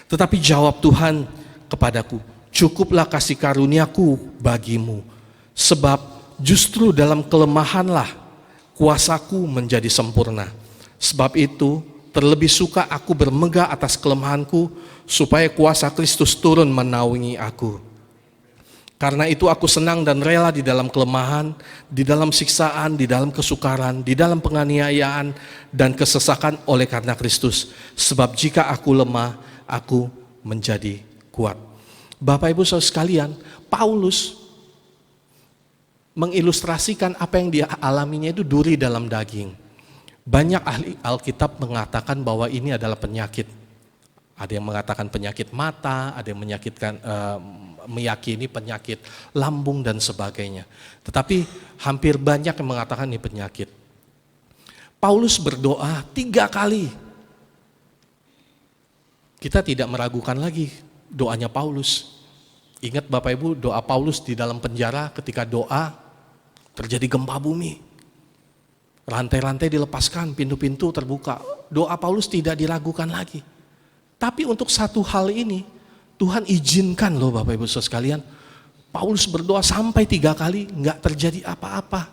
Tetapi jawab Tuhan kepadaku, cukuplah kasih karuniaku bagimu, sebab justru dalam kelemahanlah kuasaku menjadi sempurna. Sebab itu terlebih suka aku bermegah atas kelemahanku, supaya kuasa Kristus turun menaungi aku. Karena itu aku senang dan rela di dalam kelemahan, di dalam siksaan, di dalam kesukaran, di dalam penganiayaan dan kesesakan oleh karena Kristus. Sebab jika aku lemah, aku menjadi kuat. Bapak Ibu Saudara sekalian, Paulus mengilustrasikan apa yang dia alaminya itu duri dalam daging. Banyak ahli Alkitab mengatakan bahwa ini adalah penyakit. Ada yang mengatakan penyakit mata, ada yang meyakini penyakit lambung dan sebagainya. Tetapi hampir banyak yang mengatakan ini penyakit. Paulus berdoa 3 kali. Kita tidak meragukan lagi doanya Paulus. Ingat Bapak Ibu, doa Paulus di dalam penjara ketika doa terjadi gempa bumi. Rantai-rantai dilepaskan, pintu-pintu terbuka. Doa Paulus tidak diragukan lagi. Tapi untuk satu hal ini, Tuhan izinkan loh Bapak Ibu Saudara sekalian. Paulus berdoa sampai 3 kali, nggak terjadi apa-apa.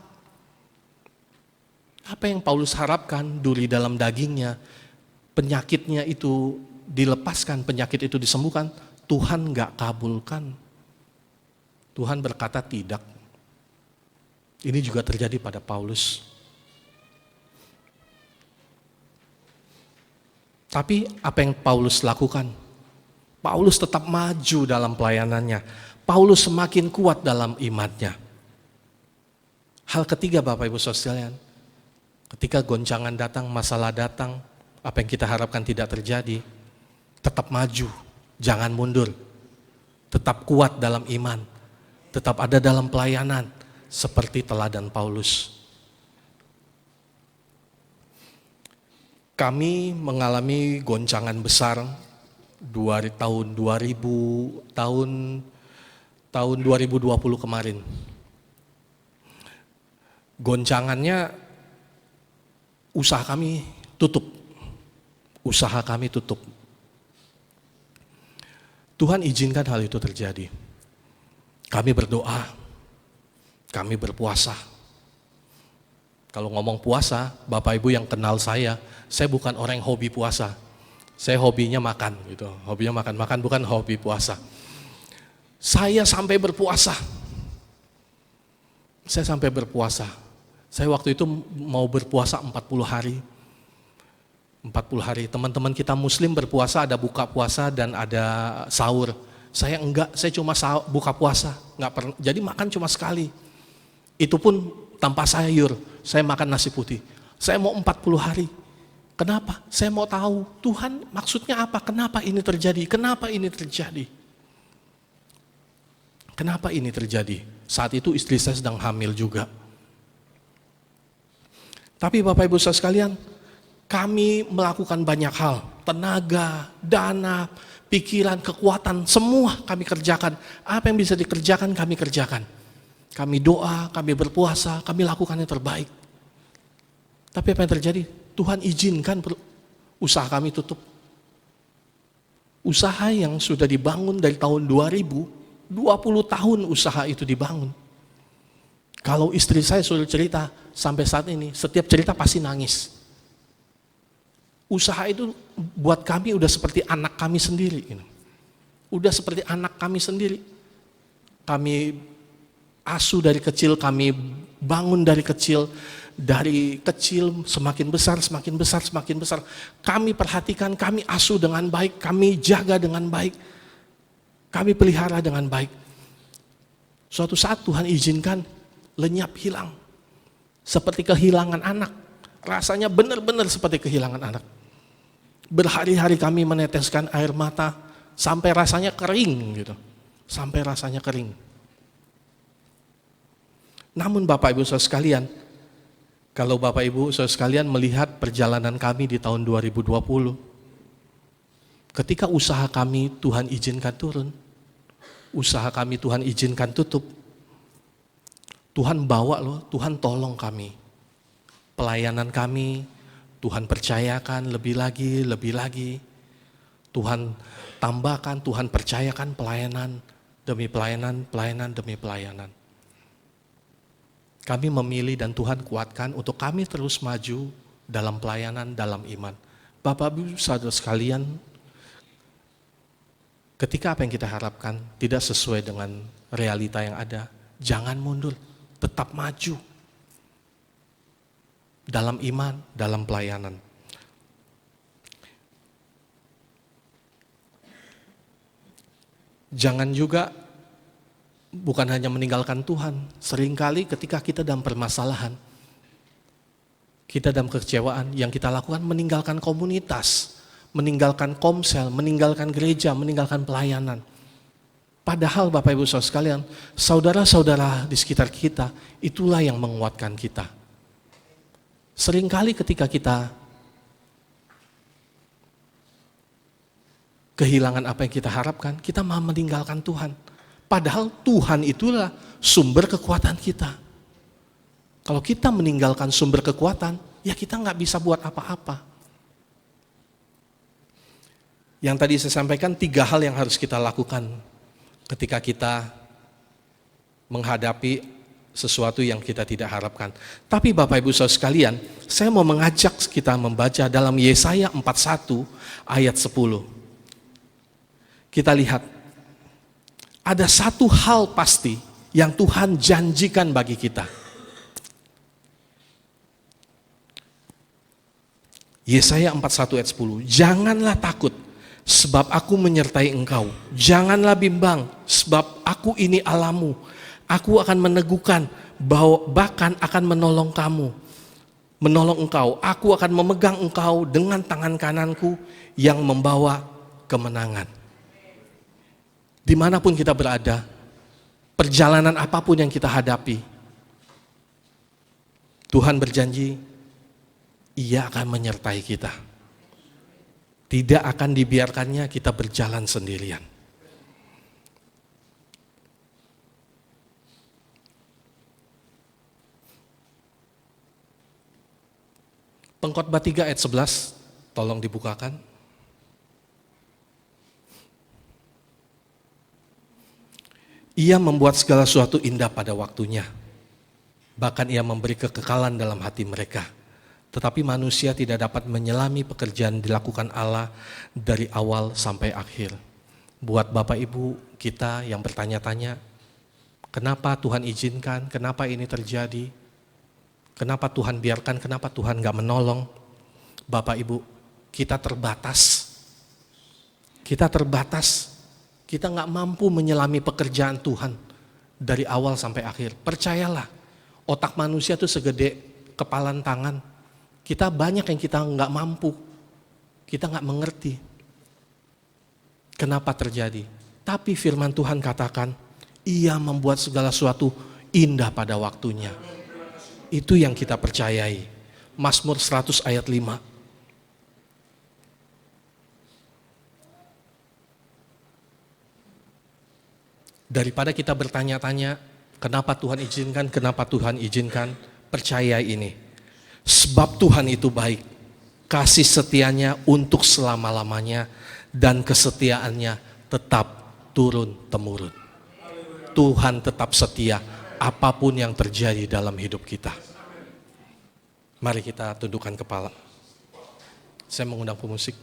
Apa yang Paulus harapkan, duri dalam dagingnya, penyakitnya itu dilepaskan, penyakit itu disembuhkan, Tuhan nggak kabulkan. Tuhan berkata tidak. Ini juga terjadi pada Paulus. Tapi apa yang Paulus lakukan? Paulus tetap maju dalam pelayanannya. Paulus semakin kuat dalam imannya. Hal ketiga Bapak Ibu Saudara sekalian, ketika goncangan datang, masalah datang, apa yang kita harapkan tidak terjadi, tetap maju, jangan mundur. Tetap kuat dalam iman, tetap ada dalam pelayanan, seperti teladan Paulus. Kami mengalami goncangan besar tahun 2020 kemarin. Goncangannya usaha kami tutup. Tuhan izinkan hal itu terjadi. Kami berdoa, kami berpuasa. Kalau ngomong puasa, Bapak Ibu yang kenal saya bukan orang yang hobi puasa. Saya hobinya makan gitu. Hobinya makan bukan hobi puasa. Saya sampai berpuasa. Saya waktu itu mau berpuasa 40 hari. 40 hari. Teman-teman kita muslim berpuasa, ada buka puasa dan ada sahur. Saya enggak, saya cuma buka puasa. Jadi makan cuma sekali. Itu pun tanpa sayur. Saya makan nasi putih. Saya mau 40 hari. Kenapa? Saya mau tahu Tuhan maksudnya apa? Kenapa ini terjadi? Kenapa ini terjadi? Saat itu istri saya sedang hamil juga. Tapi Bapak Ibu Saudara sekalian, kami melakukan banyak hal. Tenaga, dana, pikiran, kekuatan, semua kami kerjakan. Apa yang bisa dikerjakan, kami kerjakan. Kami doa, kami berpuasa, kami lakukan yang terbaik. Tapi apa yang terjadi? Tuhan izinkan usaha kami tutup. Usaha yang sudah dibangun dari tahun 2000, 20 tahun usaha itu dibangun. Kalau istri saya suruh cerita, sampai saat ini, setiap cerita pasti nangis. Usaha itu buat kami udah seperti anak kami sendiri. Udah seperti anak kami sendiri. Kami asuh dari kecil, kami bangun dari kecil. Dari kecil semakin besar. Kami perhatikan, kami asuh dengan baik, kami jaga dengan baik. Kami pelihara dengan baik. Suatu saat Tuhan izinkan lenyap, hilang. Seperti kehilangan anak. Rasanya benar-benar seperti kehilangan anak. Berhari-hari kami meneteskan air mata sampai rasanya kering gitu. Namun Bapak Ibu Saudara sekalian, kalau Bapak Ibu Saudara sekalian melihat perjalanan kami di tahun 2020, ketika usaha kami Tuhan izinkan turun, usaha kami Tuhan izinkan tutup, Tuhan bawa loh, Tuhan tolong kami. Pelayanan kami, Tuhan percayakan lebih lagi. Tuhan tambahkan, Tuhan percayakan pelayanan demi pelayanan. Kami memilih dan Tuhan kuatkan untuk kami terus maju dalam pelayanan, dalam iman. Bapak Ibu Saudara sekalian, ketika apa yang kita harapkan tidak sesuai dengan realita yang ada, jangan mundur, tetap maju. Dalam iman, dalam pelayanan. Jangan juga bukan hanya meninggalkan Tuhan, seringkali ketika kita dalam permasalahan, kita dalam kekecewaan, yang kita lakukan meninggalkan komunitas, meninggalkan komsel, meninggalkan gereja, meninggalkan pelayanan. Padahal Bapak Ibu Saudara sekalian, saudara-saudara di sekitar kita, itulah yang menguatkan kita. Seringkali ketika kita kehilangan apa yang kita harapkan, kita malah meninggalkan Tuhan. Padahal Tuhan itulah sumber kekuatan kita. Kalau kita meninggalkan sumber kekuatan, ya kita nggak bisa buat apa-apa. Yang tadi saya sampaikan 3 hal yang harus kita lakukan ketika kita menghadapi sesuatu yang kita tidak harapkan. Tapi Bapak Ibu Saudara sekalian, saya mau mengajak kita membaca dalam Yesaya 41 ayat 10. Kita lihat, ada satu hal pasti yang Tuhan janjikan bagi kita. Yesaya 41 ayat 10. Janganlah takut, sebab aku menyertai engkau. Janganlah bimbang, sebab aku ini Allahmu. Aku akan meneguhkan, bahkan akan menolong kamu. Menolong engkau. Aku akan memegang engkau dengan tangan kananku yang membawa kemenangan. Dimanapun kita berada, perjalanan apapun yang kita hadapi, Tuhan berjanji, Ia akan menyertai kita. Tidak akan dibiarkannya kita berjalan sendirian. Pengkhotbah 3 ayat 11, tolong dibukakan. Ia membuat segala sesuatu indah pada waktunya. Bahkan ia memberi kekekalan dalam hati mereka. Tetapi manusia tidak dapat menyelami pekerjaan dilakukan Allah dari awal sampai akhir. Buat Bapak Ibu kita yang bertanya-tanya, kenapa Tuhan izinkan, kenapa ini terjadi, kenapa Tuhan biarkan, kenapa Tuhan gak menolong. Bapak Ibu, kita terbatas. Kita terbatas, kita gak mampu menyelami pekerjaan Tuhan dari awal sampai akhir. Percayalah, otak manusia itu segede kepalan tangan. Kita banyak yang kita nggak mampu, kita nggak mengerti kenapa terjadi. Tapi firman Tuhan katakan, Ia membuat segala sesuatu indah pada waktunya. Itu yang kita percayai. Mazmur 100 ayat 5. Daripada kita bertanya-tanya, kenapa Tuhan izinkan, percaya ini. Sebab Tuhan itu baik, kasih setianya untuk selama-lamanya, dan kesetiaannya tetap turun-temurun. Tuhan tetap setia apapun yang terjadi dalam hidup kita. Mari kita tundukkan kepala. Saya mengundang pemusik.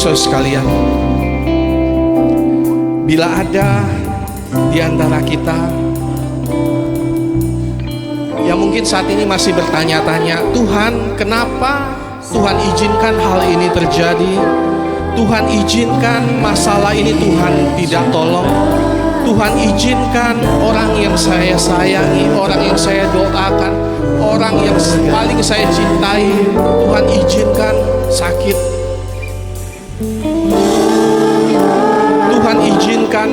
Saudara sekalian, bila ada di antara kita yang mungkin saat ini masih bertanya-tanya, Tuhan, kenapa Tuhan izinkan hal ini terjadi? Tuhan izinkan masalah ini, Tuhan tidak tolong. Tuhan izinkan orang yang saya sayangi, orang yang saya doakan, orang yang paling saya cintai, Tuhan izinkan sakit. Tuhan izinkan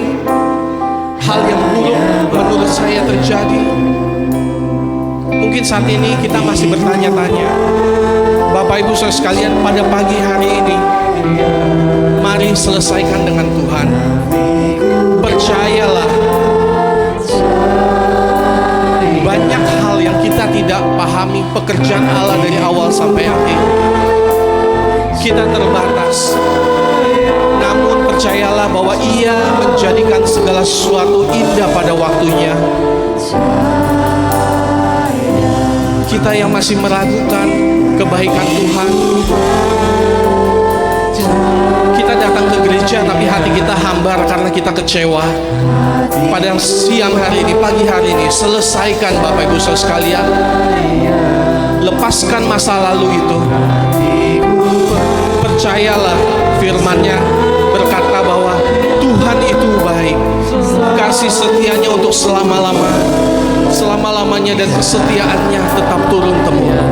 hal yang buruk menurut saya terjadi. Mungkin saat ini kita masih bertanya-tanya. Bapak Ibu Saudara sekalian, pada pagi hari ini mari selesaikan dengan Tuhan. Percayalah, banyak hal yang kita tidak pahami pekerjaan Allah dari awal sampai akhir. Kita terbatas. Namun percayalah bahwa Ia menjadikan segala sesuatu indah pada waktunya. Kita yang masih meragukan kebaikan Tuhan, kita datang ke gereja tapi hati kita hambar karena kita kecewa. Pada siang hari ini, pagi hari ini, selesaikan Bapak Ibu Saudara sekalian. Lepaskan masa lalu itu. Percayalah, firman-Nya berkata bahwa Tuhan itu baik. Kasih setianya untuk selama-lamanya dan kesetiaannya tetap turun-temurun.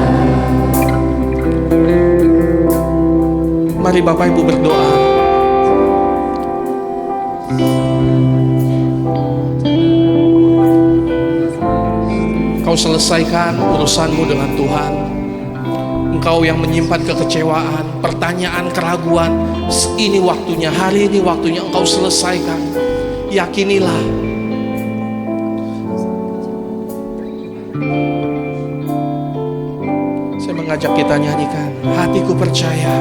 Mari Bapak Ibu berdoa. Kau selesaikan urusanmu dengan Tuhan. Engkau yang menyimpan kekecewaan, pertanyaan, keraguan, ini waktunya, hari ini waktunya engkau selesaikan. Yakinilah. Saya mengajak kita nyanyikan, hatiku percaya.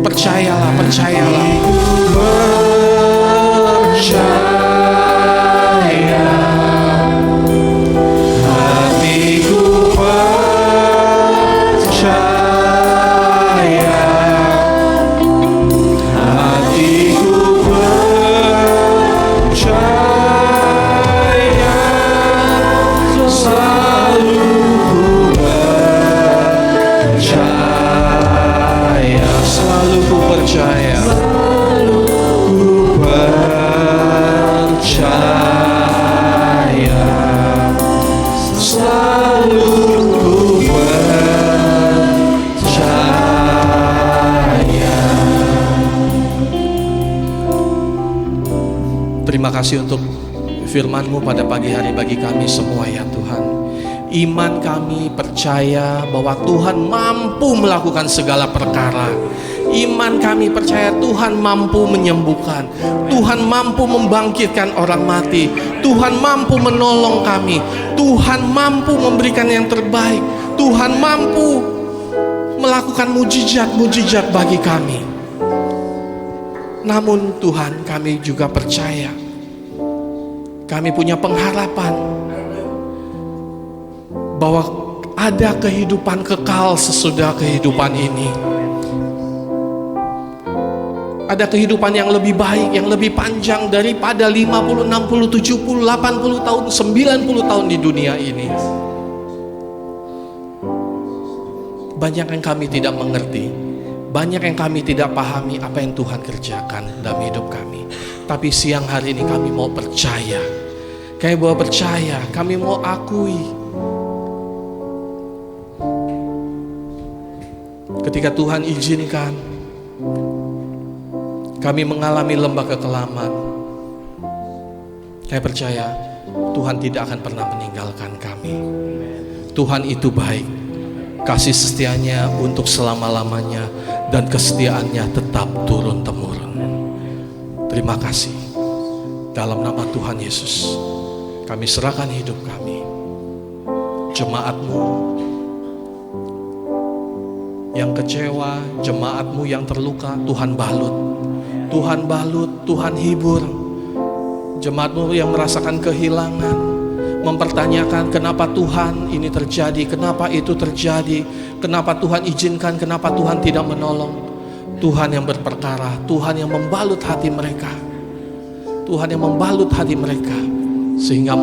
Percayalah, percayalah. Percaya. Hatiku percaya. Hatiku percaya. Selalu percaya. Selalu ku percaya. Selalu ku percaya. Selalu ku percaya. Terima kasih untuk firman-Mu pada pagi hari bagi kami semua ya Tuhan. Iman kami percaya bahwa Tuhan mampu melakukan segala perkara. Iman kami percaya Tuhan mampu menyembuhkan, Tuhan mampu membangkitkan orang mati, Tuhan mampu menolong kami, Tuhan mampu memberikan yang terbaik, Tuhan mampu melakukan mujizat-mujizat bagi kami. Namun Tuhan, kami juga percaya, kami punya pengharapan bahwa ada kehidupan kekal sesudah kehidupan ini. Ada kehidupan yang lebih baik, yang lebih panjang daripada 50, 60, 70, 80 tahun, 90 tahun di dunia ini. Banyak yang kami tidak mengerti, banyak yang kami tidak pahami apa yang Tuhan kerjakan dalam hidup kami. Tapi siang hari ini kami mau percaya. Kami mau percaya, kami mau akui. Ketika Tuhan izinkan kami mengalami lembah kekelaman, saya percaya Tuhan tidak akan pernah meninggalkan kami. Tuhan itu baik, kasih setianya untuk selama-lamanya, dan kesetiaannya tetap turun-temurun. Terima kasih. Dalam nama Tuhan Yesus, kami serahkan hidup kami. Jemaat-Mu yang kecewa, jemaat-Mu yang terluka, Tuhan balut. Tuhan balut, Tuhan hibur. Jemaat-Mu yang merasakan kehilangan, mempertanyakan kenapa Tuhan ini terjadi, kenapa itu terjadi, kenapa Tuhan izinkan, kenapa Tuhan tidak menolong. Tuhan yang berperkara, Tuhan yang membalut hati mereka, Tuhan yang membalut hati mereka, sehingga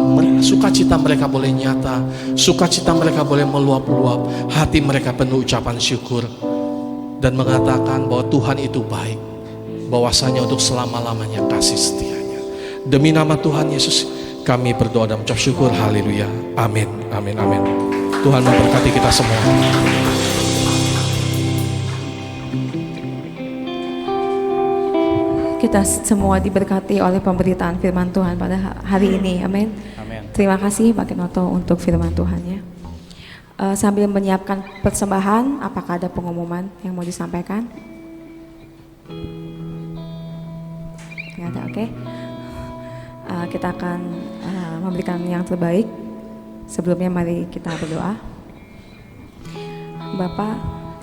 sukacita mereka boleh nyata, sukacita mereka boleh meluap-luap, hati mereka penuh ucapan syukur, dan mengatakan bahwa Tuhan itu baik, bahwasanya untuk selama-lamanya kasih setianya. Demi nama Tuhan Yesus kami berdoa dan mengucap syukur. Haleluya. Amin. Amin. Amin. Tuhan memberkati kita semua. Kita semua diberkati oleh pemberitaan firman Tuhan pada hari ini. Amin. Amin. Terima kasih Pak Kenoto untuk firman Tuhannya. Sambil menyiapkan persembahan, apakah ada pengumuman yang mau disampaikan? Nggak ada, oke. Kita akan memberikan yang terbaik. Sebelumnya mari kita berdoa. Bapak,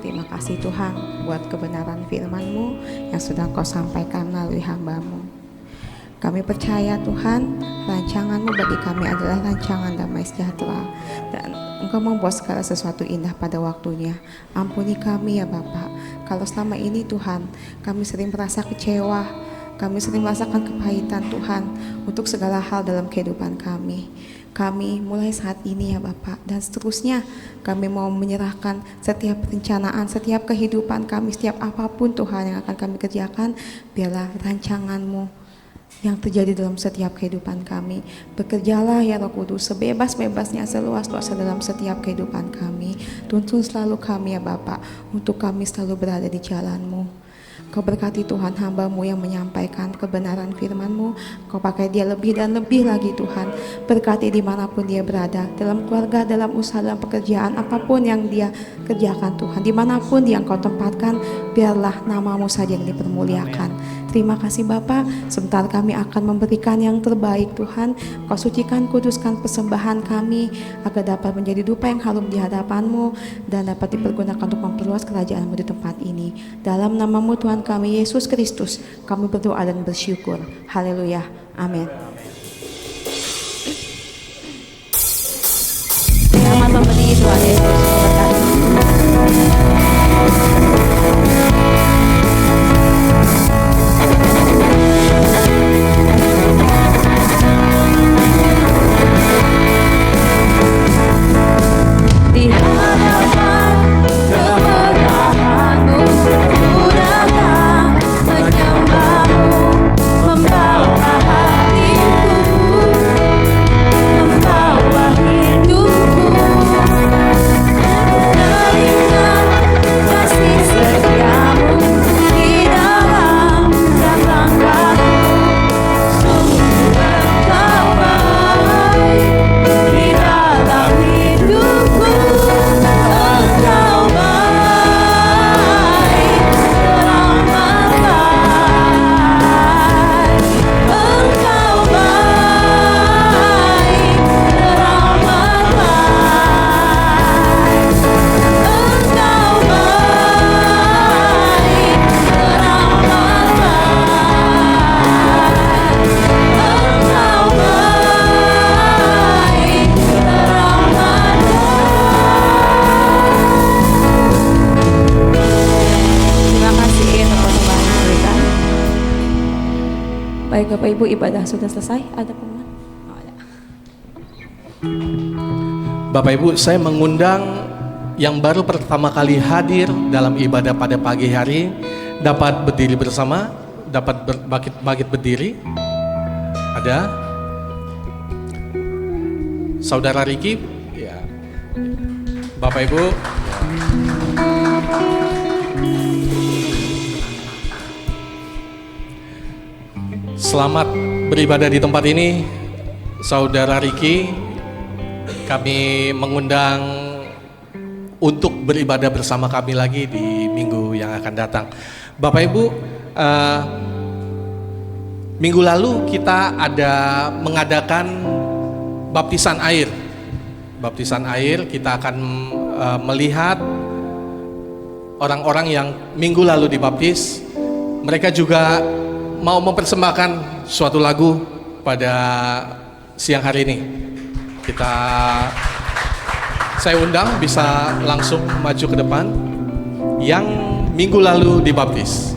terima kasih Tuhan buat kebenaran firman-Mu yang sudah Engkau sampaikan melalui hamba-Mu. Kami percaya Tuhan, rancangan-Mu bagi kami adalah rancangan damai sejahtera, dan Engkau membuat segala sesuatu indah pada waktunya. Ampuni kami ya Bapak, kalau selama ini Tuhan kami sering merasa kecewa, kami sering merasakan kepahitan Tuhan untuk segala hal dalam kehidupan kami. Kami mulai saat ini ya Bapak, dan seterusnya kami mau menyerahkan setiap perencanaan, setiap kehidupan kami, setiap apapun Tuhan yang akan kami kerjakan, biarlah rancangan-Mu yang terjadi dalam setiap kehidupan kami. Bekerjalah ya Roh Kudus sebebas-bebasnya, seluas-luasnya dalam setiap kehidupan kami. Tuntun selalu kami ya Bapak, untuk kami selalu berada di jalan-Mu. Kau berkati Tuhan hamba-Mu yang menyampaikan kebenaran firman-Mu. Kau pakai dia lebih dan lebih lagi Tuhan. Berkati dimanapun dia berada, dalam keluarga, dalam usaha, dalam pekerjaan, apapun yang dia kerjakan Tuhan. Dimanapun dia Engkau tempatkan, biarlah nama-Mu saja yang dipermuliakan. Terima kasih Bapa. Sebentar kami akan memberikan yang terbaik Tuhan. Kau sucikan, kuduskan persembahan kami, agar dapat menjadi dupa yang harum di hadapan-Mu, dan dapat dipergunakan untuk memperluas kerajaan-Mu di tempat ini. Dalam nama-Mu Tuhan kami Yesus Kristus, kami berdoa dan bersyukur. Haleluya. Amin. Selamat memberi Tuhan Yesus memberkati. Di hadapan kebenaran-Mu, ku datang menyembah-Mu, membawa hatiku, membawa hidupku, teringat kasih setia-Mu di dalam langkah-langkahku. Sungguh Engkau baik di dalam hidupku. Engkau baik, teramat baik. Engkau baik, teramat baik. Engkau baik, teramat baik. Terima kasih untuk persembahan yang diberikan. Baik Bapak Ibu, ibadah sudah selesai. Ada pengumuman? Oh, ada. Bapak Ibu, saya mengundang yang baru pertama kali hadir dalam ibadah pada pagi hari, dapat berdiri bersama, dapat bangkit berdiri. Ada Saudara Riki, ya. Bapak Ibu, selamat beribadah di tempat ini, Saudara Riki. Kami mengundang untuk beribadah bersama kami lagi di minggu yang akan datang. Bapak Ibu, minggu lalu kita ada mengadakan baptisan air. Baptisan air, kita akan melihat orang-orang yang minggu lalu dibaptis. Mereka juga mau mempersembahkan suatu lagu pada siang hari ini. Saya undang bisa langsung maju ke depan yang minggu lalu dibaptis.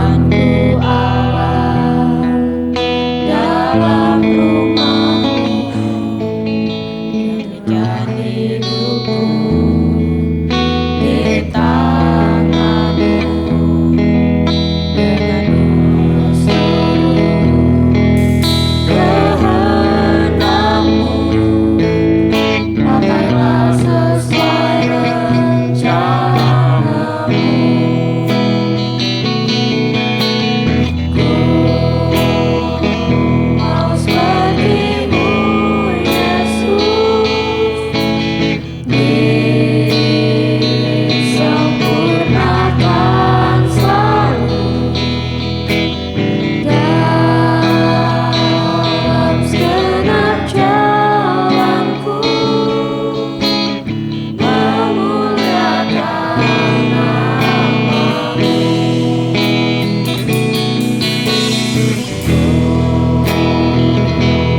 Tuhanku Allah, dalam rumah-Mu yang jadi hidupku di tangan-Mu. Dengan seluruh kehendak-Mu, pakailah sesuai rencana-Mu. Mau seperti-Mu, Yesus, disempurnakan selalu dalam segenap jalanku, memuliakan nama-Mu.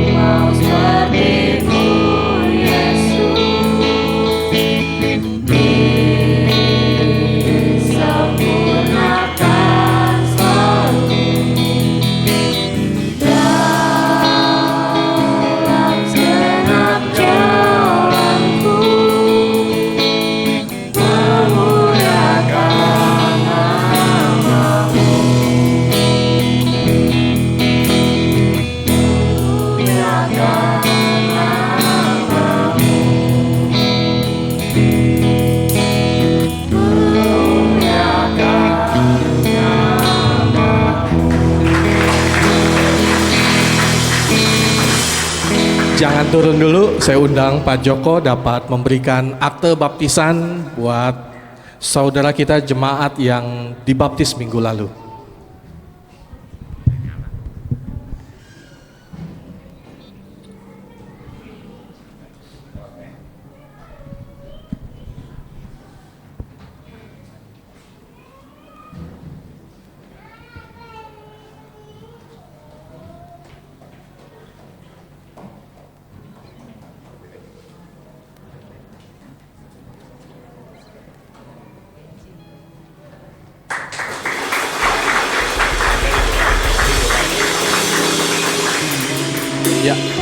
Mau seperti-Mu, Yesus, disempurnakan selalu dalam segenap jalanku, memuliakan nama-Mu. Memuliakan nama-Mu. Memuliakan nama-Mu. Jangan turun dulu, saya undang Pak Joko dapat memberikan akte baptisan buat saudara kita jemaat yang dibaptis minggu lalu.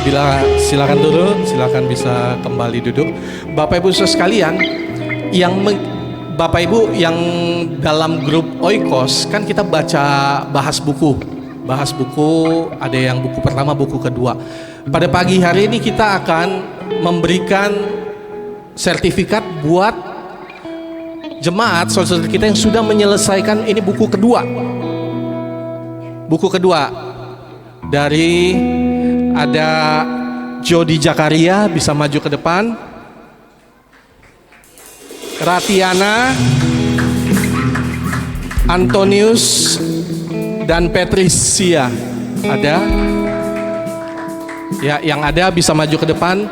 Ya, silakan turun, silakan bisa kembali duduk. Bapak Ibu saudara sekalian, Bapak Ibu yang dalam grup Oikos kan kita bahas buku, ada yang buku pertama, buku kedua. Pada pagi hari ini kita akan memberikan sertifikat buat jemaat saudara kita yang sudah menyelesaikan ini buku kedua. Buku kedua dari ada Jody Jakaria, bisa maju ke depan. Ratiana, Antonius, dan Patricia ada. Ya, yang ada bisa maju ke depan.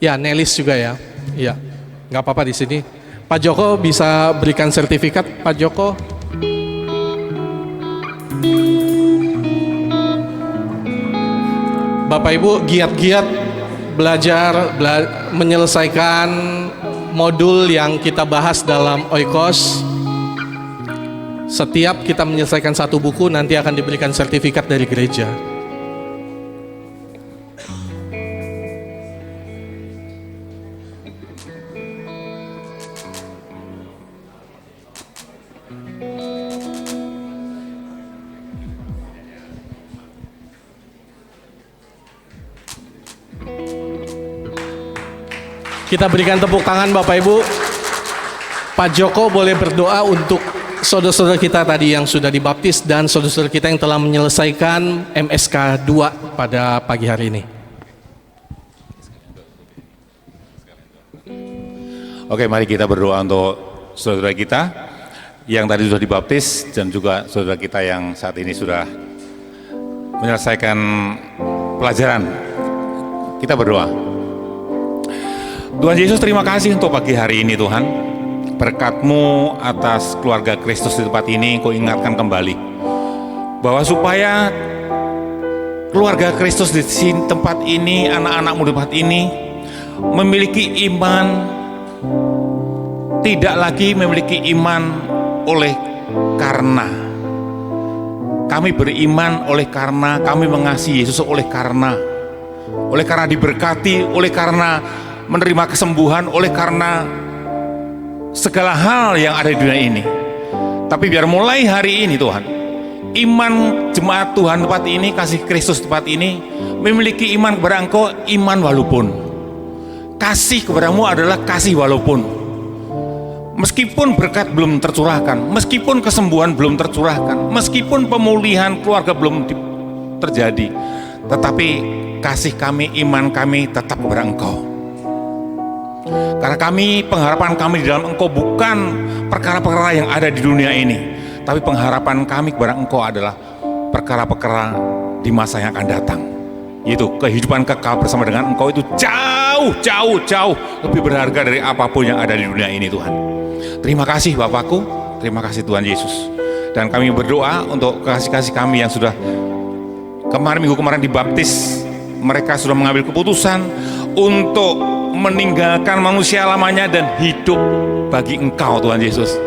Ya, Nelis juga ya. Iya, nggak apa-apa di sini. Pak Joko bisa berikan sertifikat, Pak Joko. Bapak Ibu giat-giat menyelesaikan modul yang kita bahas dalam Oikos. Setiap kita menyelesaikan satu buku nanti akan diberikan sertifikat dari gereja. Kita berikan tepuk tangan Bapak Ibu. Pak Joko boleh berdoa untuk saudara-saudara kita tadi yang sudah dibaptis dan saudara-saudara kita yang telah menyelesaikan MSK 2 pada pagi hari ini. Oke, mari kita berdoa untuk saudara kita yang tadi sudah dibaptis dan juga saudara kita yang saat ini sudah menyelesaikan pelajaran. Kita berdoa. Tuhan Yesus, terima kasih untuk pagi hari ini Tuhan. Berkat-Mu atas keluarga Kristus di tempat ini, Kau ingatkan kembali bahwa supaya keluarga Kristus di tempat ini, anak-anak-Mu di tempat ini memiliki iman, tidak lagi memiliki iman oleh karena kami beriman, oleh karena kami mengasihi Yesus, oleh karena diberkati, oleh karena menerima kesembuhan, oleh karena segala hal yang ada di dunia ini. Tapi biar mulai hari ini Tuhan, iman jemaat Tuhan tempat ini, kasih Kristus tempat ini, memiliki iman kepada Engkau, iman walaupun. Kasih kepadamu adalah kasih walaupun. Meskipun berkat belum tercurahkan, meskipun kesembuhan belum tercurahkan, meskipun pemulihan keluarga belum terjadi, tetapi kasih kami, iman kami tetap kepada Engkau. Karena kami, pengharapan kami di dalam Engkau bukan perkara-perkara yang ada di dunia ini, tapi pengharapan kami kepada Engkau adalah perkara-perkara di masa yang akan datang, yaitu kehidupan kekal bersama dengan Engkau. Itu jauh lebih berharga dari apapun yang ada di dunia ini Tuhan. Terima kasih Bapakku, terima kasih Tuhan Yesus. Dan kami berdoa untuk kasih-kasih kami yang sudah minggu kemarin dibaptis. Mereka sudah mengambil keputusan untuk meninggalkan manusia lamanya dan hidup bagi Engkau Tuhan Yesus.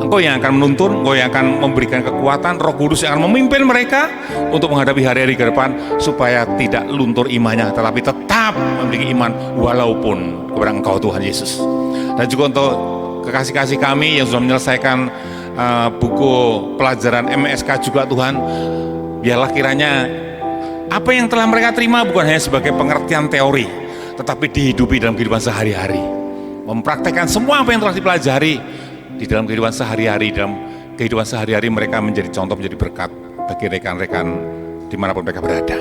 Engkau yang akan menuntun, Engkau yang akan memberikan kekuatan, Roh Kudus yang akan memimpin mereka untuk menghadapi hari-hari ke depan, supaya tidak luntur imannya, tetapi tetap memiliki iman walaupun kepada Engkau Tuhan Yesus. Dan juga untuk kekasih-kasih kami yang sudah menyelesaikan buku pelajaran MSK juga Tuhan, biarlah kiranya apa yang telah mereka terima bukan hanya sebagai pengertian teori, tetapi dihidupi dalam kehidupan sehari-hari, mempraktekkan semua apa yang telah dipelajari di dalam kehidupan sehari-hari. Dalam kehidupan sehari-hari mereka menjadi contoh, menjadi berkat bagi rekan-rekan dimanapun mereka berada.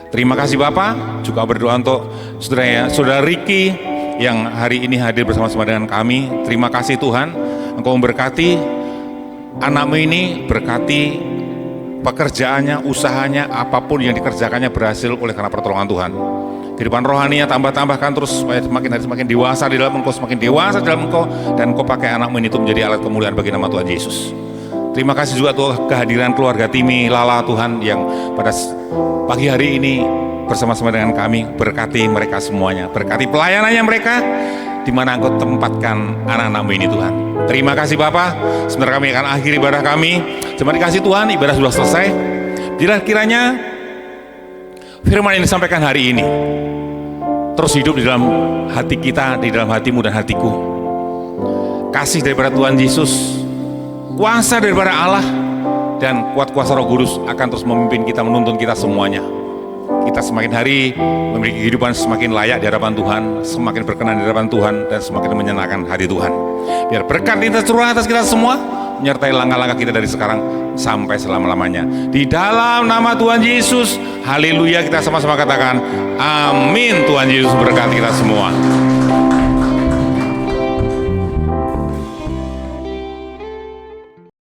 Terima kasih Bapak. Juga berdoa untuk saudara Riki yang hari ini hadir bersama-sama dengan kami. Terima kasih Tuhan, Engkau memberkati anakmu ini, berkati pekerjaannya, usahanya, apapun yang dikerjakannya berhasil oleh karena pertolongan Tuhan. Kehidupan rohaninya tambah-tambahkan terus, supaya semakin hari semakin dewasa di dalam Engkau, semakin dewasa di dalam Engkau, dan Engkau pakai anakmu ini untuk menjadi alat kemuliaan bagi nama Tuhan Yesus. Terima kasih juga untuk kehadiran keluarga Timi Lala Tuhan yang pada pagi hari ini bersama-sama dengan kami. Berkati mereka semuanya, berkati pelayanannya mereka, di mana Engkau tempatkan anak-anakmu ini Tuhan. Terima kasih Bapak. Sebentar kami akan akhiri ibadah kami. Cuma dikasih Tuhan, ibadah sudah selesai. Bila kiranya firman yang disampaikan hari ini terus hidup di dalam hati kita, di dalam hatimu dan hatiku. Kasih daripada Tuhan Yesus, kuasa daripada Allah, dan kuat kuasa Roh Kudus akan terus memimpin kita, menuntun kita semuanya. Kita semakin hari memiliki kehidupan semakin layak di hadapan Tuhan, semakin berkenan di hadapan Tuhan, dan semakin menyenangkan hati Tuhan. Biar berkat ini tercurah atas kita semua, menyertai langkah-langkah kita dari sekarang sampai selama-lamanya. Di dalam nama Tuhan Yesus, haleluya, kita sama-sama katakan amin. Tuhan Yesus berkati kita semua.